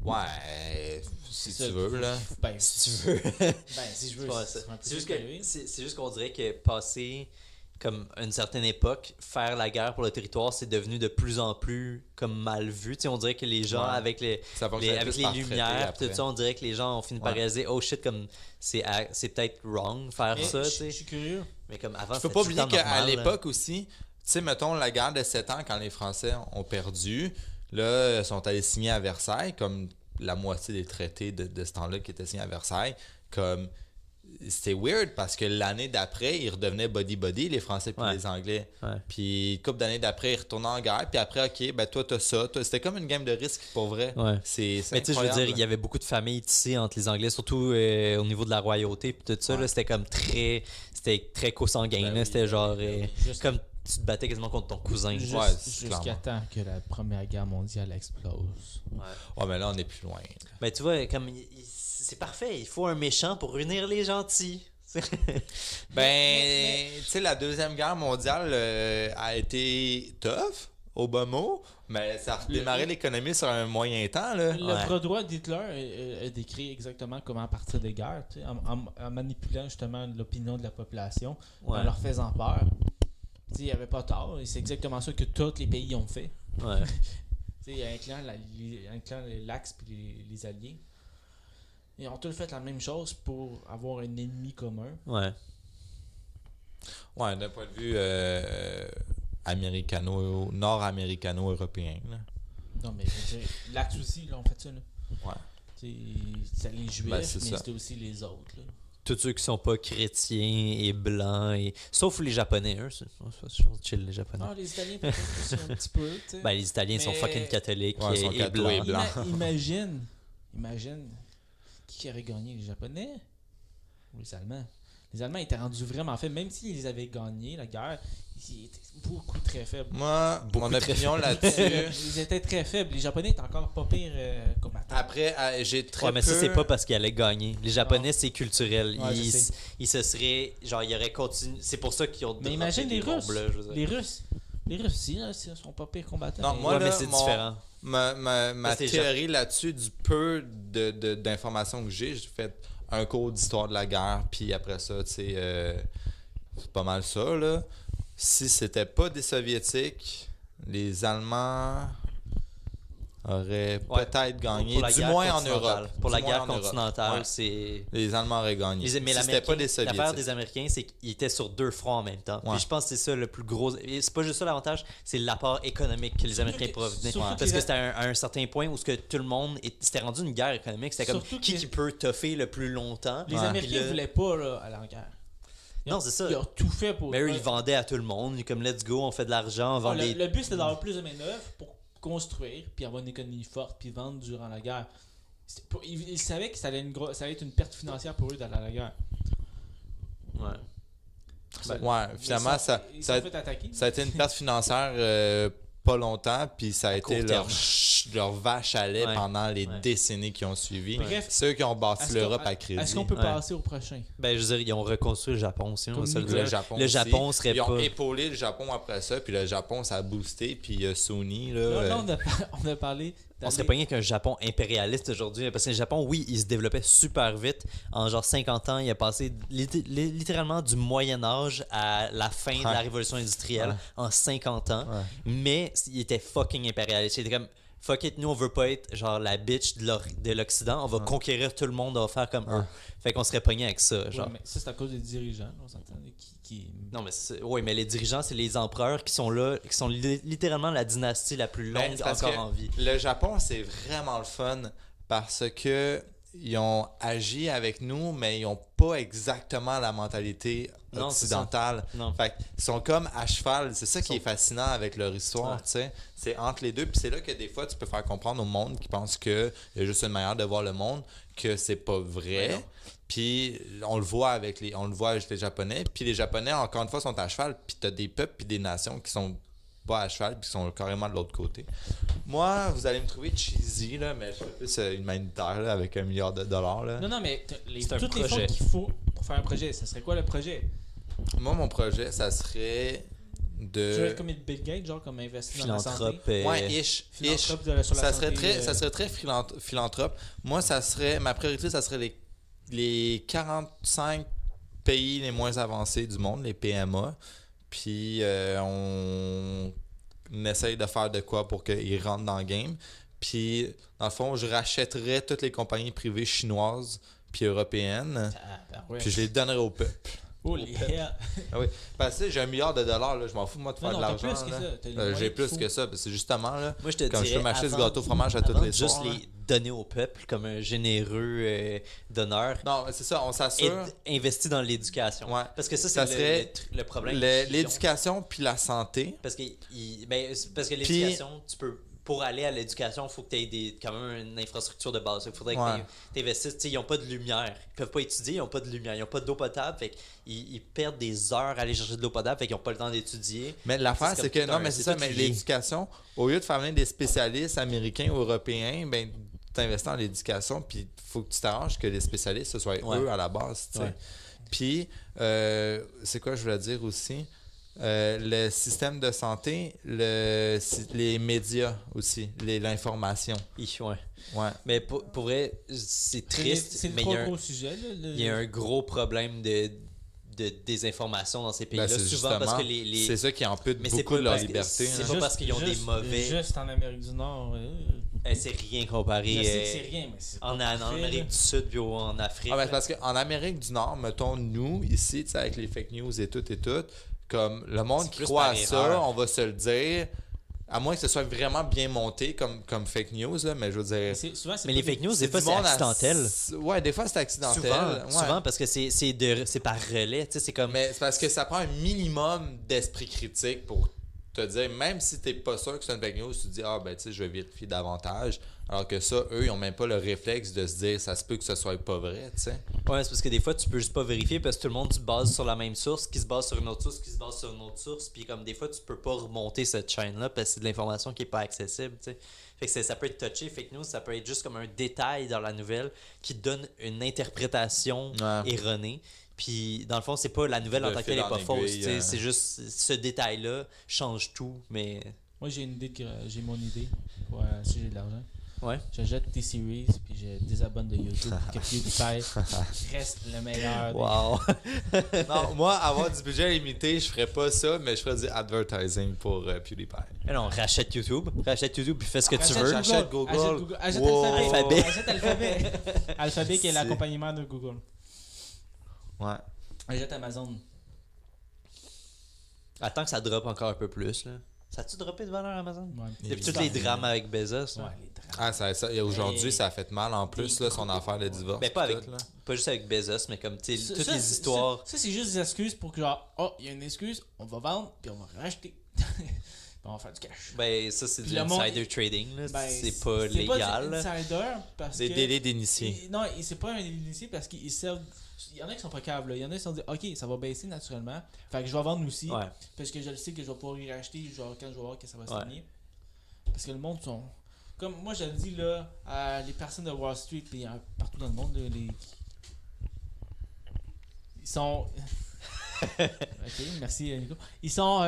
Ouais, si C'est tu ça. veux, là. Ben, Si tu veux. si je veux, Ouais, ça serait un peu c'est juste plus élevé. c'est juste qu'on dirait que passé comme une certaine époque, faire la guerre pour le territoire, c'est devenu de plus en plus comme mal vu. Tu sais, on dirait que les gens, avec Ça fonctionnait avec plus les par traité lumières, après. tout ça, on dirait que les gens ont fini par réaliser, oh shit, comme c'est peut-être wrong faire Mais ça, tu je sais. suis curieux. Mais comme avant, Il faut c'était pas tout le oublier temps qu'à normal, là. l'époque aussi, tu sais, mettons, la guerre de 7 ans, quand les Français ont perdu, là, ils sont allés signer à Versailles, comme la moitié des traités de ce temps-là qui étaient signés à Versailles, comme... C'était weird parce que l'année d'après, ils redevenaient body-body, les Français puis les Anglais. Ouais. Puis, couple d'années d'après, ils retournaient en guerre. Puis après, OK, ben toi, t'as ça. C'était comme une game de risque pour vrai. Ouais. C'est Mais tu sais, je veux incroyable. dire, il y avait beaucoup de familles tissées entre les Anglais, surtout au niveau de la royauté, puis tout ça, là, c'était comme c'était très consanguin, Ben là, oui, c'était genre, juste- comme tu te battais quasiment contre ton cousin. Juste- Ouais, c'est Jusqu'à clairement. temps que la Première Guerre mondiale explose. Ouais, mais là, on est plus loin. Ben, tu vois, comme c'est parfait, il faut un méchant pour unir les gentils. Ben, tu sais, la Deuxième Guerre mondiale a été tough, au bas mot, mais ça a redémarré l'économie sur un moyen temps, là. Le bras droit d'Hitler a décrit exactement comment partir des guerres, tu sais, en manipulant justement l'opinion de la population, en leur faisant peur. Tu sais, il n'y avait pas tort, et c'est exactement ça que tous les pays ont fait. Ouais. Tu sais, incluant l'Axe et les Alliés. Ils ont tous fait la même chose pour avoir un ennemi commun. Ouais. Ouais, d'un point de vue nord-américano-européen, là. Non, mais je veux dire, l'Axe aussi, là, on fait ça. Là. Ouais. Tu sais, c'était les Juifs, Ben, c'est mais ça. c'était aussi les autres. Là. Tous ceux qui sont pas chrétiens et blancs, sauf les Japonais, eux, c'est chill, les Japonais. Ah, les Italiens, peut-être aussi un petit peu. Tu sais. Ben, les Italiens sont Mais- fucking catholiques Ouais, ils sont et cathos et blancs. blancs. Imagine qui aurait gagné, les Japonais ou les Allemands. Les Allemands étaient rendus vraiment faibles, même s'ils avaient gagné la guerre, ils étaient beaucoup très faibles. Moi, Beaucoup mon très opinion là-dessus... Ils étaient très faibles. Les Japonais étaient encore pas pires combattants. Après, j'ai très Ouais, mais peu... ça, c'est pas parce qu'ils allaient gagner. Les Japonais, c'est culturel. Ouais, je sais. Ils se seraient. Genre, ils auraient continué. C'est pour ça qu'ils ont. Mais imagine les droppé des Russes. bombes, là, je veux dire. Les Russes aussi, là, ils sont pas pires combattants. Non, mais- moi, Ouais, là, mais c'est différent. Ma Ça, c'est théorie là-dessus, du peu d'informations que j'ai fait un cours d'histoire de la guerre, puis après ça, tu sais, c'est pas mal ça, là. Si c'était pas des Soviétiques, les Allemands auraient Ouais. peut-être gagné, Pour la du guerre moins en continentale. Europe. Pour la Du moins guerre en Europe. continentale, Ouais. c'est. Les Allemands auraient gagné. Mais si c'était pas des l'affaire Soviétiques. des Américains, c'est qu'ils étaient sur deux fronts en même temps. Ouais. Puis je pense que c'est ça le plus gros. Et c'est pas juste ça l'avantage, c'est l'apport économique que les Américains que- provenaient. surtout Parce qu'ils que a- c'était à un certain point où ce que tout le monde. C'était rendu une guerre économique. C'était comme Surtout qui que- peut toffer le plus longtemps. Les Puis Américains là- voulaient pas là, aller en guerre. Non, c'est ça. Ils ont tout fait pour. Mais eux, ils vendaient à tout le monde. Comme, let's go, on fait de l'argent, on vend des... Le but, c'était d'avoir plus de main-d'œuvre pour construire, puis avoir une économie forte, puis vendre durant la guerre. Ils savaient que ça allait être une perte financière pour eux d'aller à la guerre. Ouais. Ouais, finalement, ça a été une perte financière pas longtemps, puis ça a été court leur vache à lait Ouais. pendant les Ouais. décennies qui ont suivi. Bref, Ceux qui ont bâti l'Europe à crédit. Est-ce qu'on peut Ouais. passer au prochain? Ben, je veux dire, ils ont reconstruit le Japon aussi, on va se le dire. Le aussi. Japon serait Ils ont pas... épaulé le Japon après ça, puis le Japon, ça a boosté, puis Sony, là... Là, on a parlé. On serait pas rien qu'un Japon impérialiste aujourd'hui, parce que le Japon, oui, il se développait super vite. En genre 50 ans, il a passé littéralement du Moyen-Âge à la fin de la révolution industrielle en 50 ans. Ouais. Mais il était fucking impérialiste. Il était comme, fuck it, nous on veut pas être genre la bitch de l'Occident, on va conquérir tout le monde, on va faire comme eux. Fait qu'on serait pogné avec ça. Genre. Ouais, mais ça, c'est à cause des dirigeants, on s'entend, qui... Non, mais mais les dirigeants, c'est les empereurs qui sont là, qui sont littéralement la dynastie la plus Ben, longue c'est parce encore que en vie. Le Japon, c'est vraiment le fun parce que ils ont agi avec nous, mais ils n'ont pas exactement la mentalité Non, c'est occidentale. ça. Non. Fait qu'ils sont comme à cheval. C'est ça qui est fascinant avec leur histoire, Ouais. tu sais. C'est entre les deux. Puis c'est là que des fois, tu peux faire comprendre au monde qui pense qu'il y a juste une manière de voir le monde, que c'est pas vrai. Ouais, non. Puis on le voit avec les Japonais. Puis les Japonais, encore une fois, sont à cheval. Puis t'as des peuples puis des nations qui sont pas à cheval puis qui sont carrément de l'autre côté. Moi, vous allez me trouver cheesy, là, mais je suis plus humanitaire là, avec $1 milliard. Là. Non, mais C'est un toutes les projet. fonds qu'il faut pour faire un projet, ça serait quoi le projet? Moi, mon projet, ça serait Tu veux de... être comme Bill Gates, genre comme investir dans la santé? Philanthrope. Ouais, ish. Philanthrope sur la Ça santé, serait très philanthrope. Moi, ma priorité, ça serait les 45 pays les moins avancés du monde, les PMA. Puis on essaye de faire de quoi pour qu'ils rentrent dans le game. Puis, dans le fond, je rachèterais toutes les compagnies privées chinoises puis européennes. Puis je les donnerais au peuple. Holy hell! Ah oui. Parce que j'ai $1 milliard, là, je m'en fous moi de faire Non, de t'as l'argent. plus que là. ça. T'as les moyens J'ai qu'il plus faut. que ça. Parce que justement, là, Moi, je te comme je dirais, peux m'acheter du avant- gâteau au fromage à tous avant les de juste soirs. là. les donner au peuple comme un généreux donneur. Non, c'est ça, on Et s'assure. investi dans l'éducation. Ouais. Parce que ça, Ça c'est serait le problème. L'éducation puis la santé. Parce que l'éducation, tu peux. Pour aller à l'éducation, il faut que tu aies quand même une infrastructure de base. Il faudrait Ouais. que tu investisses. Ils n'ont pas de lumière. Ils peuvent pas étudier, ils n'ont pas de lumière. Ils n'ont pas d'eau potable. Fait ils perdent des heures à aller chercher de l'eau potable. Fait qu'ils n'ont pas le temps d'étudier. Mais l'affaire, C'est c'est comme que, tout non, un- mais c'est c'est ça, tout mais lié. l'éducation, au lieu de faire venir des spécialistes américains ou européens, ben, t'investis dans l'éducation, puis il faut que tu t'arranges que les spécialistes, ce soit Ouais. eux à la base, tu sais. Ouais. Puis, c'est quoi je voulais dire aussi? Le système de santé, les médias aussi, l'information. Ouais. Ouais. Mais pour vrai, c'est triste. C'est le mais trois gros sujet. Là, il y a un gros problème de désinformation dans ces pays-là. Ben, c'est souvent parce que justement- c'est ça qui ampute Mais c'est beaucoup pas de leur parce que- liberté. c'est hein. pas parce qu'ils ont des mauvais- Juste en Amérique du Nord. c'est rien comparé Je sais que c'est rien, mais c'est en pas parfait, Amérique là. du Sud puis en Afrique. Ah, ben, c'est parce qu'en Amérique du Nord, mettons, nous, ici, tu sais, avec les fake news et tout, comme le monde C'est qui plus croit par à ça, erreur. on va se le dire, à moins que ce soit vraiment bien monté comme fake news, là, mais je veux dire... Souvent, c'est Mais pas les fake news, c'est des fois, du c'est monde accidentel. Ouais, des fois, c'est accidentel. ouais. Souvent parce que c'est par relais. Tu sais, c'est comme. Mais c'est parce que ça prend un minimum d'esprit critique pour te dire, même si t'es pas sûr que c'est une fake news, tu te dis, ah ben tu sais, je vais vérifier davantage. Alors que ça, eux, ils ont même pas le réflexe de se dire, ça se peut que ce soit pas vrai, tu sais. Ouais, c'est parce que des fois, tu peux juste pas vérifier parce que tout le monde se base sur la même source, qui se base sur une autre source, qui se base sur une autre source. Puis comme des fois, tu peux pas remonter cette chaîne-là parce que c'est de l'information qui est pas accessible, tu sais. Fait que ça peut être touché, fake news, ça peut être juste comme un détail dans la nouvelle qui donne une interprétation Ouais. erronée. Puis dans le fond, c'est pas la nouvelle en Le tant que telle fil est pas en fausse, aiguille, tu sais. C'est juste ce détail-là change tout, mais. Moi, j'ai une idée j'ai mon idée pour si j'ai de l'argent. Ouais. J'achète T-Series puis je désabonne de YouTube pour que PewDiePie reste le meilleur. des- Wow! Non, moi, avoir du budget limité, je ferais pas ça, mais je ferais du advertising pour PewDiePie. Non, rachète YouTube. Rachète YouTube puis fais ce que tu Achète veux. J'achète Google. Achète Wow. Alphabet. Alphabet. Achète Alphabet. Alphabet qui est C'est- l'accompagnement de Google. Ouais. Achète Amazon. Attends que ça drop encore un peu plus, là. Ça a-tu droppé de valeur Amazon? Ouais. Depuis tous les drames avec Bezos. Ouais, Là. les drames. Et aujourd'hui, Mais- ça a fait mal en plus, là, son affaire de divorce. Ben, pas, pis avec, tout, là. pas juste avec Bezos, mais comme tu sais, toutes Ça, les histoires. Ça, c'est juste des excuses pour que, genre, oh, il y a une excuse, on va vendre, puis on va racheter. Puis on va faire du cash. Ben, ça, c'est Puis du le monde- insider trading. Là. Ben, c'est pas légal. C'est là. pas du insider parce Des que. délais d'initiés. Non, c'est pas un initié parce qu'ils servent. Il y en a qui sont pas câbles, là. Il y en a qui se sont dit, ok, ça va baisser naturellement. Fait que je vais vendre aussi. Ouais. Parce que je le sais que je vais pouvoir y racheter genre, quand je vais voir que ça va Ouais. s'aligner. Parce que le monde sont. Comme moi, je le dis là, à les personnes de Wall Street, puis partout dans le monde, là, ils sont. Ok, merci Nico. Ils sont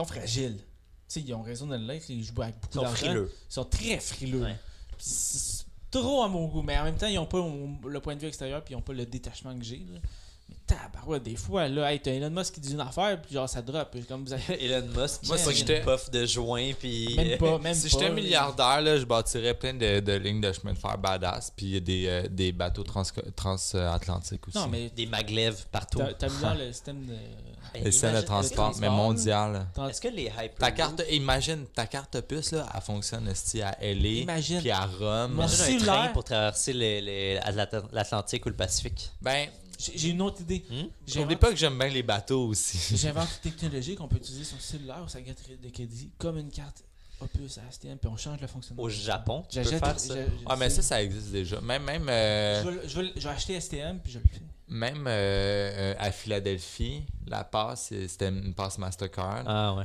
fragiles. Tu sais, ils ont raison de l'être, ils jouent avec beaucoup Ils sont d'argent. frileux. Ils sont très frileux. Ouais. Puis c'est trop à mon goût, mais en même temps, ils n'ont pas le point de vue extérieur, puis ils n'ont pas le détachement que j'ai. Là. Mais tabarouette, des fois, là, hey, t'as Elon Musk qui dit une affaire, puis genre ça drop. Puis comme vous avez. Elon Musk, Moi, qui si a j'étais- une puff de joint, puis. Même pas, même Si pas. j'étais milliardaire, là, je bâtirais plein de lignes de chemin de fer badass, puis il y a des bateaux transatlantiques aussi. Non, mais Des maglev partout. t'as mis dans le système de. Le système de transport, mais mondial. Est-ce que les hyper. Ta carte, imagine, ta carte puce, là, elle fonctionne esti, à LA, Imagine. puis à Rome. Mon Imagine un cellulaire- train pour traverser l'Atlantique ou le Pacifique. Ben, J'ai une autre idée. n'oublie pas que j'aime bien les bateaux aussi. J'invente une technologie qu'on peut utiliser sur le cellulaire ou sa carte de crédit comme une carte Opus à STM, puis on change le fonctionnement. Au Japon, tu peux J'achète- faire ça. Ah, mais ça existe déjà. Même Je vais acheter STM, puis je le fais. Même à Philadelphie, la passe, c'était une passe Mastercard. Ah ouais.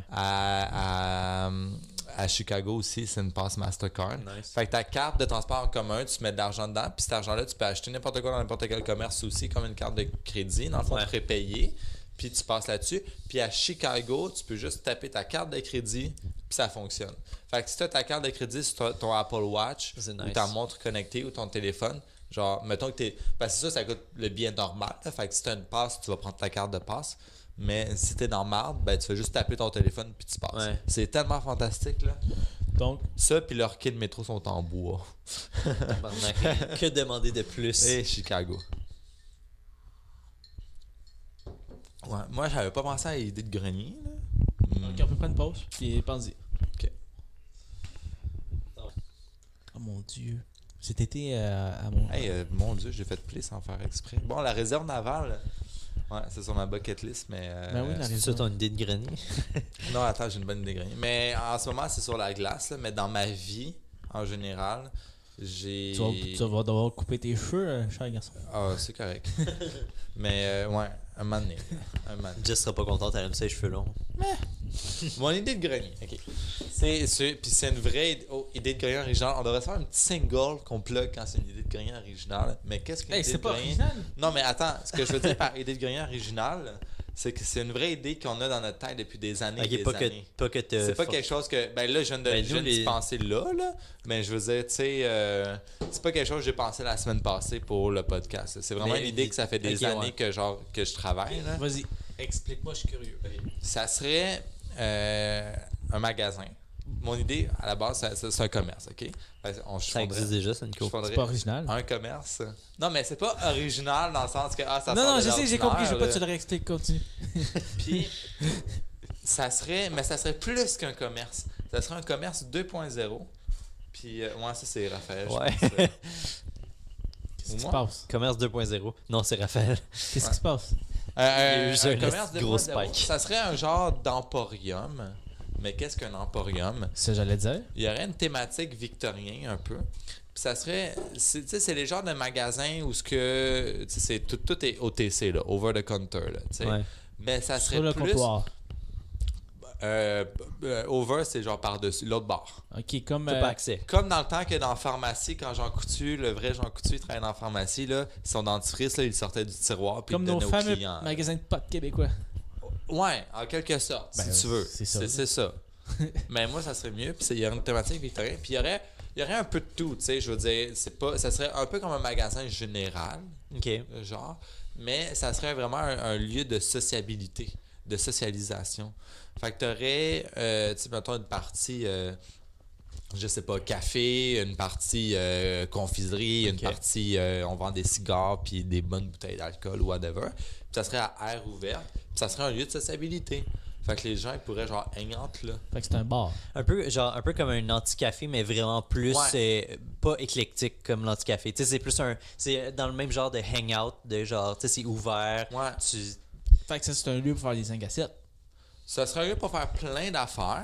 À Chicago aussi, c'est une passe Mastercard. Nice. Fait que ta carte de transport en commun, tu mets de l'argent dedans, puis cet argent-là, tu peux acheter n'importe quoi dans n'importe quel commerce aussi, comme une carte de crédit, dans le fond, Ouais. prépayée, puis tu passes là-dessus. Puis à Chicago, tu peux juste taper ta carte de crédit, puis ça fonctionne. Fait que si tu as ta carte de crédit sur ton Apple Watch, C'est ou nice. ta montre connectée, ou ton téléphone, genre, mettons que t'es. Parce que ça coûte le billet normal, là. Fait que si tu as une passe, tu vas prendre ta carte de passe. Mais si t'es dans marde, ben tu vas juste taper ton téléphone puis tu passes. Ouais. C'est tellement fantastique, là. Donc, Ça, puis leurs quais de métro sont en bois. Tabarnak. Que demander de plus? Et Chicago. Ouais, moi, j'avais pas pensé à l'idée de grenier, là. on peut prendre une pause, puis pense-y. Ok. Oh mon dieu. Cet été à mon. Hey, mon Dieu, j'ai fait play sans faire exprès. Bon, la réserve navale, ouais, c'est sur ma bucket list, mais. Ben oui, la C'est ça réserve. ton idée de grenier? Non, attends, j'ai une bonne idée de grenier. Mais en ce moment, c'est sur la glace, là, mais dans ma vie, en général, j'ai. Tu vas devoir couper tes cheveux, cher garçon. Ah, c'est correct. Mais, ouais, un moment donné. Un moment donné. Jess sera pas contente, elle aime ça les cheveux longs. Mon idée de grenier, ok. Puis c'est une vraie idée de grenier originale. On devrait faire un petit single qu'on plug quand c'est une idée de grenier originale. Mais qu'est-ce qu'une Hey, idée c'est de pas grenier? original. Non, mais attends, ce que je veux dire par idée de grenier originale, c'est que c'est une vraie idée qu'on a dans notre tête depuis des années et Ok, des pas années. que t'as. C'est pas quelque chose que. Ben là, je viens Ben, je viens nous, d'y les- penser là, mais je veux dire, tu sais, c'est pas quelque chose que j'ai pensé la semaine passée pour le podcast. C'est vraiment Mais- une idée que ça fait des ok, années ouais. que je travaille. Là. Vas-y, explique-moi, je suis curieux. Ça serait un magasin. Mon idée, à la base, c'est un commerce, OK? Fait que je Ça existe déjà, c'est une je cour. fonderais C'est pas original. un commerce. Non, mais c'est pas original dans le sens que ça Non, sort non, de je sais, j'ai compris, je veux pas que tu l'ordinaire, le réexpliques, continue. Puis, ça serait plus qu'un commerce. Ça serait un commerce 2.0. Puis, moi, ça, c'est Raphaël. je Ouais. pense. Qu'est-ce qui se Moi? passe? Commerce 2.0. Non, c'est Raphaël. Qu'est-ce qui se passe? Il y a eu Un un commerce gros 2.0. spike. Ça serait un genre d'emporium. Mais qu'est-ce qu'un emporium? Ça, j'allais dire. Il y aurait une thématique victorien un peu. Puis ça serait, tu sais, c'est les genres de magasins où ce que, tu sais, c'est tout est OTC là, over the counter là, tu sais. Ouais. Mais ça serait Sur le plus comptoir. over, c'est genre par-dessus l'autre bord. Ok, comme. T'as pas accès. Comme dans le temps que dans la pharmacie, quand Jean Coutu, le vrai Jean Coutu, il travaillait dans la pharmacie là, son dentifrice là, il sortait du tiroir puis Comme il nos donnait aux fameux clients. magasins de potes québécois. Ouais, en quelque sorte, Ben, si tu veux. c'est ça. C'est ça. Mais moi, ça serait mieux. Puis il y aurait une thématique victorienne. Puis il y aurait un peu de tout, tu sais. Je veux dire, ça serait un peu comme un magasin général, Ok. genre. Mais ça serait vraiment un lieu de sociabilité, de socialisation. Fait que tu aurais, tu sais, mettons une partie, je sais pas, café, une partie confiserie, une Ok. partie, on vend des cigares puis des bonnes bouteilles d'alcool ou whatever. Puis ça serait à air ouvert. Puis ça serait un lieu de sociabilité. Fait que les gens ils pourraient genre hang out là. Fait que c'est un bar. Un peu comme un anti-café, mais vraiment plus pas éclectique comme l'anti-café. Tu sais, c'est plus c'est dans le même genre de hangout, de genre, tu sais, c'est ouvert. Ouais. Fait que ça, c'est un lieu pour faire des 5 à 7. Ça serait un lieu pour faire plein d'affaires.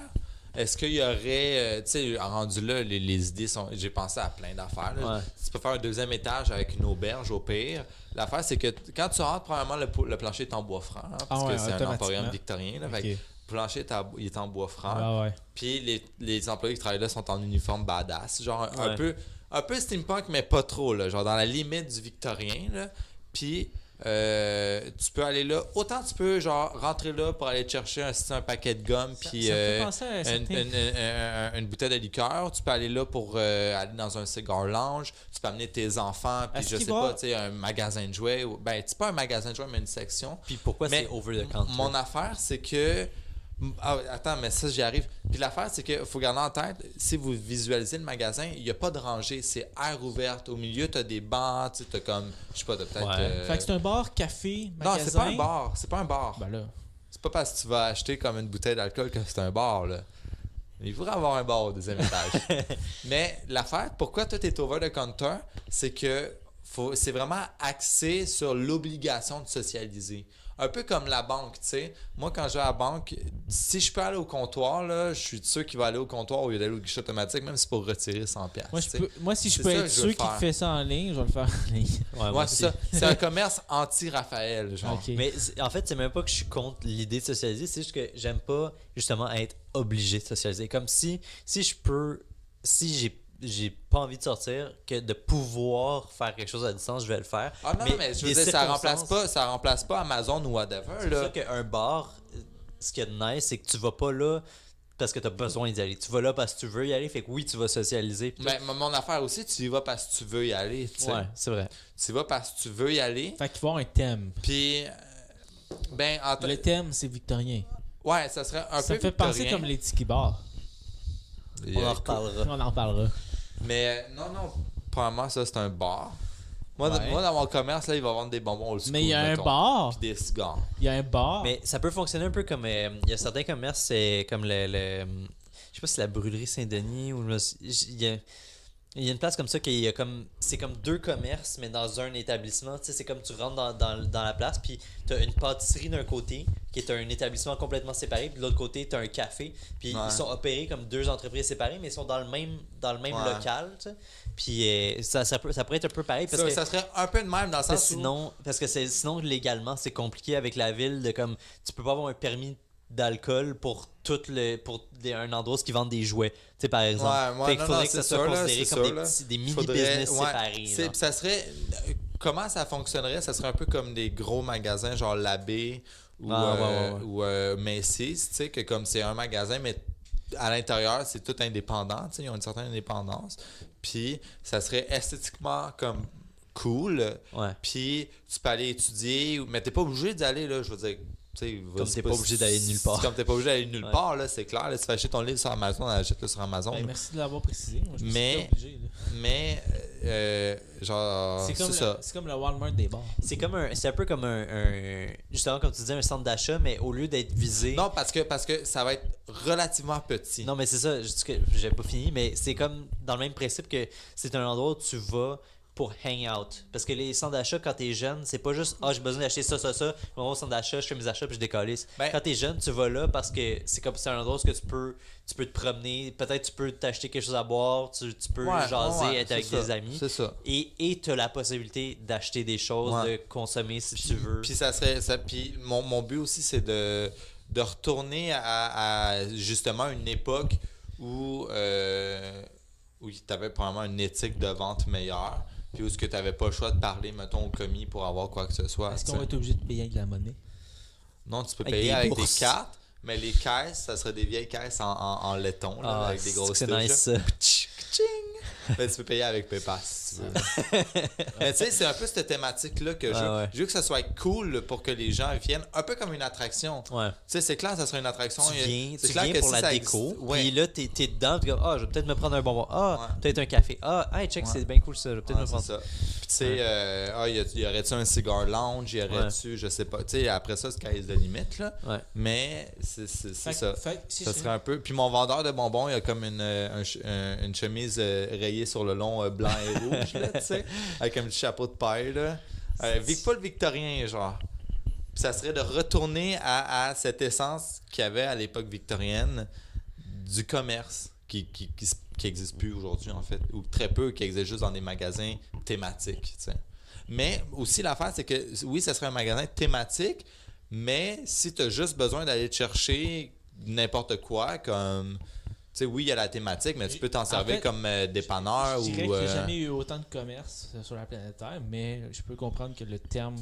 Est-ce qu'il y aurait, tu sais, rendu là, les idées sont. J'ai pensé à plein d'affaires. Là. Ouais. Tu peux faire un deuxième étage avec une auberge au pire. L'affaire, c'est que quand tu rentres, probablement le plancher est en bois franc. Hein, parce que c'est un emporium victorien. Là, fait que le plancher il est en bois franc. Ah ouais. Puis les employés qui travaillent là sont en uniforme badass. Genre Ouais. un peu steampunk, mais pas trop. Là, genre dans la limite du victorien. Là. Puis. Tu peux aller là. Autant tu peux genre rentrer là pour aller te chercher un paquet de gomme puis ça me fait penser à une bouteille de liqueur. Tu peux aller là pour aller dans un cigar lounge. Tu peux amener tes enfants puis Est-ce je qu'il sais va- pas, tu sais, un magasin de jouets. Ben, c'est pas un magasin de jouets, mais une section. Puis pourquoi Mais c'est over the counter? Mon affaire, c'est que. Ah, attends, mais ça, j'y arrive. Puis l'affaire, c'est qu'il faut garder en tête, si vous visualisez le magasin, il n'y a pas de rangée, c'est air ouverte. Au milieu, tu as des bancs, tu as comme, je sais pas, t'as peut-être. Ouais. Fait que c'est un bar, café, magasin. Non, c'est pas un bar. C'est pas un bar. Ben là. C'est pas parce que tu vas acheter comme une bouteille d'alcool que c'est un bar, là. Il pourrait avoir un bar au deuxième étage. Mais l'affaire, pourquoi tout est over the counter, c'est que c'est vraiment axé sur l'obligation de socialiser. Un peu comme la banque, tu sais. Moi, quand je vais à la banque, si je peux aller au comptoir, là, je suis sûr qu'il va aller au comptoir au lieu d'aller au guichet automatique, même si c'est pour retirer 100$. Moi, si je C'est peux ça être que je sûr veux qu'il faire. fait ça en ligne, je vais le faire en ligne. moi Ouais, aussi. c'est ça. C'est un commerce anti-Raphaël, genre. Ok. Mais en fait, c'est même pas que je suis contre l'idée de socialiser, c'est juste que j'aime pas justement être obligé de socialiser. Comme si j'ai pas envie de sortir, que de pouvoir faire quelque chose à distance, je vais le faire. Ah non, mais je veux des dire, circonstances- ça remplace pas Amazon ou whatever, C'est pour là. ça qu'un bar, ce qui est nice, c'est que tu vas pas là parce que tu as besoin d'y aller. Tu vas là parce que tu veux y aller, fait que oui, tu vas socialiser. puis Mais mon affaire aussi, tu y vas parce que tu veux y aller, tu sais. ouais, c'est vrai. Tu y vas parce que tu veux y aller. Fait qu'il va y avoir un thème. Puis, ben, Le thème, c'est victorien. ouais, ça serait un Ça peu me fait penser victorien. comme les tiki bars. On en reparlera. On en reparlera. Mais non, probablement ça c'est un bar. Moi, Ouais. moi dans mon commerce, là, il va vendre des bonbons old school. Mais il y a un mettons, bar. Puis des cigares. Il y a un bar. Mais ça peut fonctionner un peu comme. Il y a certains commerces, c'est comme je sais pas si c'est la brûlerie Saint-Denis ou. Il y a une place comme ça qui est comme. C'est comme deux commerces, mais dans un établissement. Tu sais, c'est comme tu rentres dans la place, puis tu as une pâtisserie d'un côté, qui est un établissement complètement séparé, puis de l'autre côté, tu as un café. Puis Ouais. ils sont opérés comme deux entreprises séparées, mais ils sont dans le même Ouais. local. Tu sais. Puis ça pourrait être un peu pareil. Parce que Ça serait un peu de même dans le sens où... parce que sinon légalement c'est compliqué avec la ville de comme tu peux pas avoir un permis d'alcool pour un endroit où ils vendent des jouets, tu sais, par exemple. Ouais, Fait qu'il non, faudrait non, que ça c'est soit sûr, là, considéré c'est comme sûr, des là. mini Faudrait- business ouais, séparés. c'est- genre. ça serait... Comment ça fonctionnerait? Ça serait un peu comme des gros magasins genre l'Abbé ou, ou Macy's, tu sais, que comme c'est un magasin, mais à l'intérieur, c'est tout indépendant, tu sais, ils ont une certaine indépendance. Puis ça serait esthétiquement comme cool. Ouais. Puis tu peux aller étudier, mais t'es pas obligé d'y aller, là, je veux dire. Comme t'es pas obligé d'aller nulle part. Comme t'es pas obligé d'aller nulle Ouais. part, là, c'est clair. Là, tu fais acheter ton livre sur Amazon, achète-le sur Amazon. Ben, merci de l'avoir précisé. Moi, je me suis Mais- pas obligé, là. Mais, genre, C'est comme, ça. c'est comme le Walmart des bars. C'est un peu comme justement comme tu disais un centre d'achat, mais au lieu d'être visé. Non, parce que ça va être relativement petit. Non, mais c'est ça, juste que j'ai pas fini, mais c'est comme dans le même principe que c'est un endroit où tu vas pour hang out. Parce que les centres d'achat, quand t'es jeune, c'est pas juste j'ai besoin d'acheter ça, je vais au centre d'achat, je fais mes achats puis je décalisse. Ben- Quand t'es jeune, tu vas là parce que c'est un endroit où tu peux te promener, peut-être tu peux t'acheter quelque chose à boire, tu peux Ouais, jaser, ouais, être c'est avec ça, des amis. C'est ça. Et tu as la possibilité d'acheter des choses, Ouais. de consommer si tu veux. Puis ça serait. Puis mon but aussi, c'est de retourner à justement une époque où tu avais probablement une éthique de vente meilleure. Puis où est-ce que tu n'avais pas le choix de parler, mettons, au commis pour avoir quoi que ce soit. Est-ce qu'on t'sais. va être obligé de payer avec de la monnaie? Non, tu peux Avec payer des avec bourses. des cartes, mais les caisses, ça serait des vieilles caisses en laiton, là, avec des grosses c'est touches, nice là. ça. Tching, tching. Ben, tu peux payer avec PayPal si tu veux. Mais tu sais, c'est un peu cette thématique-là que je veux que ça soit cool pour que les gens viennent, un peu comme une attraction. Ouais. Tu sais, c'est clair, ça sera une attraction. Tu viens que pour si la ça déco, existe- ouais. puis là, t'es dedans, tu dis, je vais peut-être me prendre un bonbon. Ouais. Peut-être un café. Hey, check, Ouais. c'est bien cool ça, je vais peut-être Ouais, me prendre c'est ça. Puis tu sais, y aurait-tu un cigar lounge, y aurait-tu, je sais pas. Tu sais, après ça, c'est caisse de limite, là. Ouais. Mais c'est ça. Si Ça je- serait un peu. Puis mon vendeur de bonbons, il a comme une chemise rayée sur le long blanc et rouge, là, tu sais, avec un petit chapeau de paille, là. Pas le victorien, genre. Puis ça serait de retourner à cette essence qu'il y avait à l'époque victorienne du commerce qui existe plus aujourd'hui, en fait, ou très peu, qui existe juste dans des magasins thématiques, tu sais. Mais aussi, l'affaire, c'est que oui, ça serait un magasin thématique, mais si tu as juste besoin d'aller te chercher n'importe quoi, comme. Tu sais, oui, il y a la thématique, mais tu peux t'en En servir fait, comme dépanneur Je ou. dirais qu'il n'y a jamais eu autant de commerce sur la planète Terre, mais je peux comprendre que le terme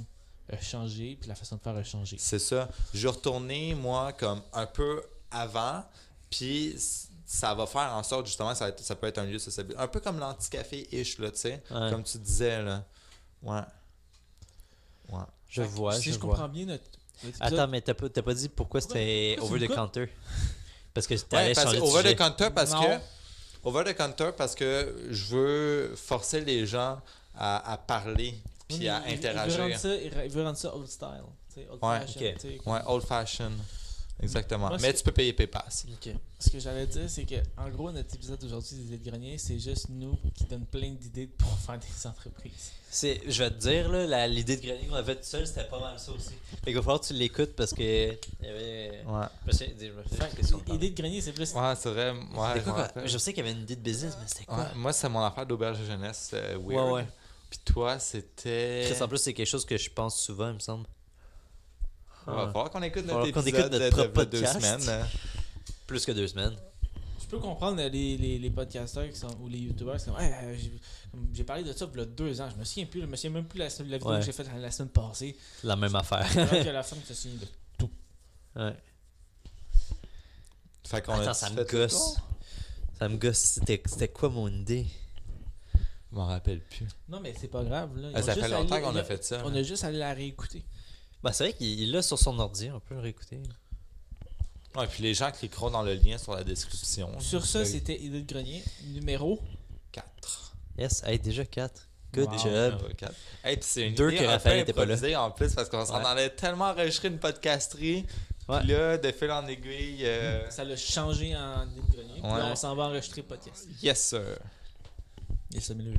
a changé, puis la façon de faire a changé. C'est ça. Je vais retourner, moi, comme un peu avant, puis ça va faire en sorte, justement, ça peut être un lieu sociable. Un peu comme l'anti-café-ish, là, tu sais, Ouais. comme tu disais, là. Ouais. Ouais. Je Fait que vois, si je vois. comprends bien notre épisode, Attends, mais t'as pas dit pourquoi c'était pourquoi over tu the me counter? Parce que Ouais, t'allais parce changer de over sujet. the counter Non. over the counter parce que je veux forcer les gens à parler puis Oui, à mais interagir. il veut rendre ça old style. Tu sais, old Ouais, fashion, ok. tu sais. Ouais, old fashion. Exactement. Moi, Mais c'est- tu peux payer PayPass. Ok. Ce que j'allais dire, c'est que en gros, notre épisode d'aujourd'hui des idées de grenier, c'est juste nous qui donnent plein d'idées pour faire des entreprises. Je vais te dire, là, l'idée de grenier qu'on avait tout seul, c'était pas mal ça aussi. Fait qu'il va falloir que tu l'écoutes parce que. Il y avait. Ouais. Je me souviens, Idée de grenier, c'est plus. Ouais, c'est vrai. Ouais, C'était je quoi, me quoi? rappelle. Je sais qu'il y avait une idée de business, mais c'était quoi? Ouais, moi, c'est mon affaire d'auberge de jeunesse. Weird. Ouais. Puis toi, c'était. Chris, en plus, c'est quelque chose que je pense souvent, il me semble. Il va falloir qu'on écoute Falloir notre qu'on épisode écoute notre de propre 2 podcast. semaines. Hein. Plus que 2 semaines. Je peux comprendre les podcasteurs qui sont, ou les youtubeurs qui sont. Hey, j'ai parlé de ça il y a 2 ans. Je me souviens plus. Je me souviens même plus de la vidéo Ouais. que j'ai faite la semaine passée. La même affaire. Alors que la femme se souvient de. Ouais. Fait qu'on Attends, a ça me fait le gosse. tour? Ça me gosse. C'était quoi mon idée? Je m'en rappelle plus. Non, mais c'est pas grave. Là. Ils ont Ça fait juste longtemps allé- qu'on a fait ça. On a juste allé la réécouter. Ben, c'est vrai qu'il l'a sur son ordi, on peut le réécouter. Ouais, puis les gens cliqueront dans le lien sur la description. Sur ça, c'était Idée de grenier. Numéro 4. Yes, hey, déjà 4. Good Wow. job. Hey, puis c'est une 2 idée que un peu Raphaël était pas là. improvisée en plus parce qu'on s'en Ouais. allait tellement enregistrer une podcasterie. Ouais. Puis là, de fil en aiguille. Ça l'a changé en Idée de grenier. Puis Ouais. là, on s'en va enregistrer le podcast. Yes, sir. Et ça, mais là,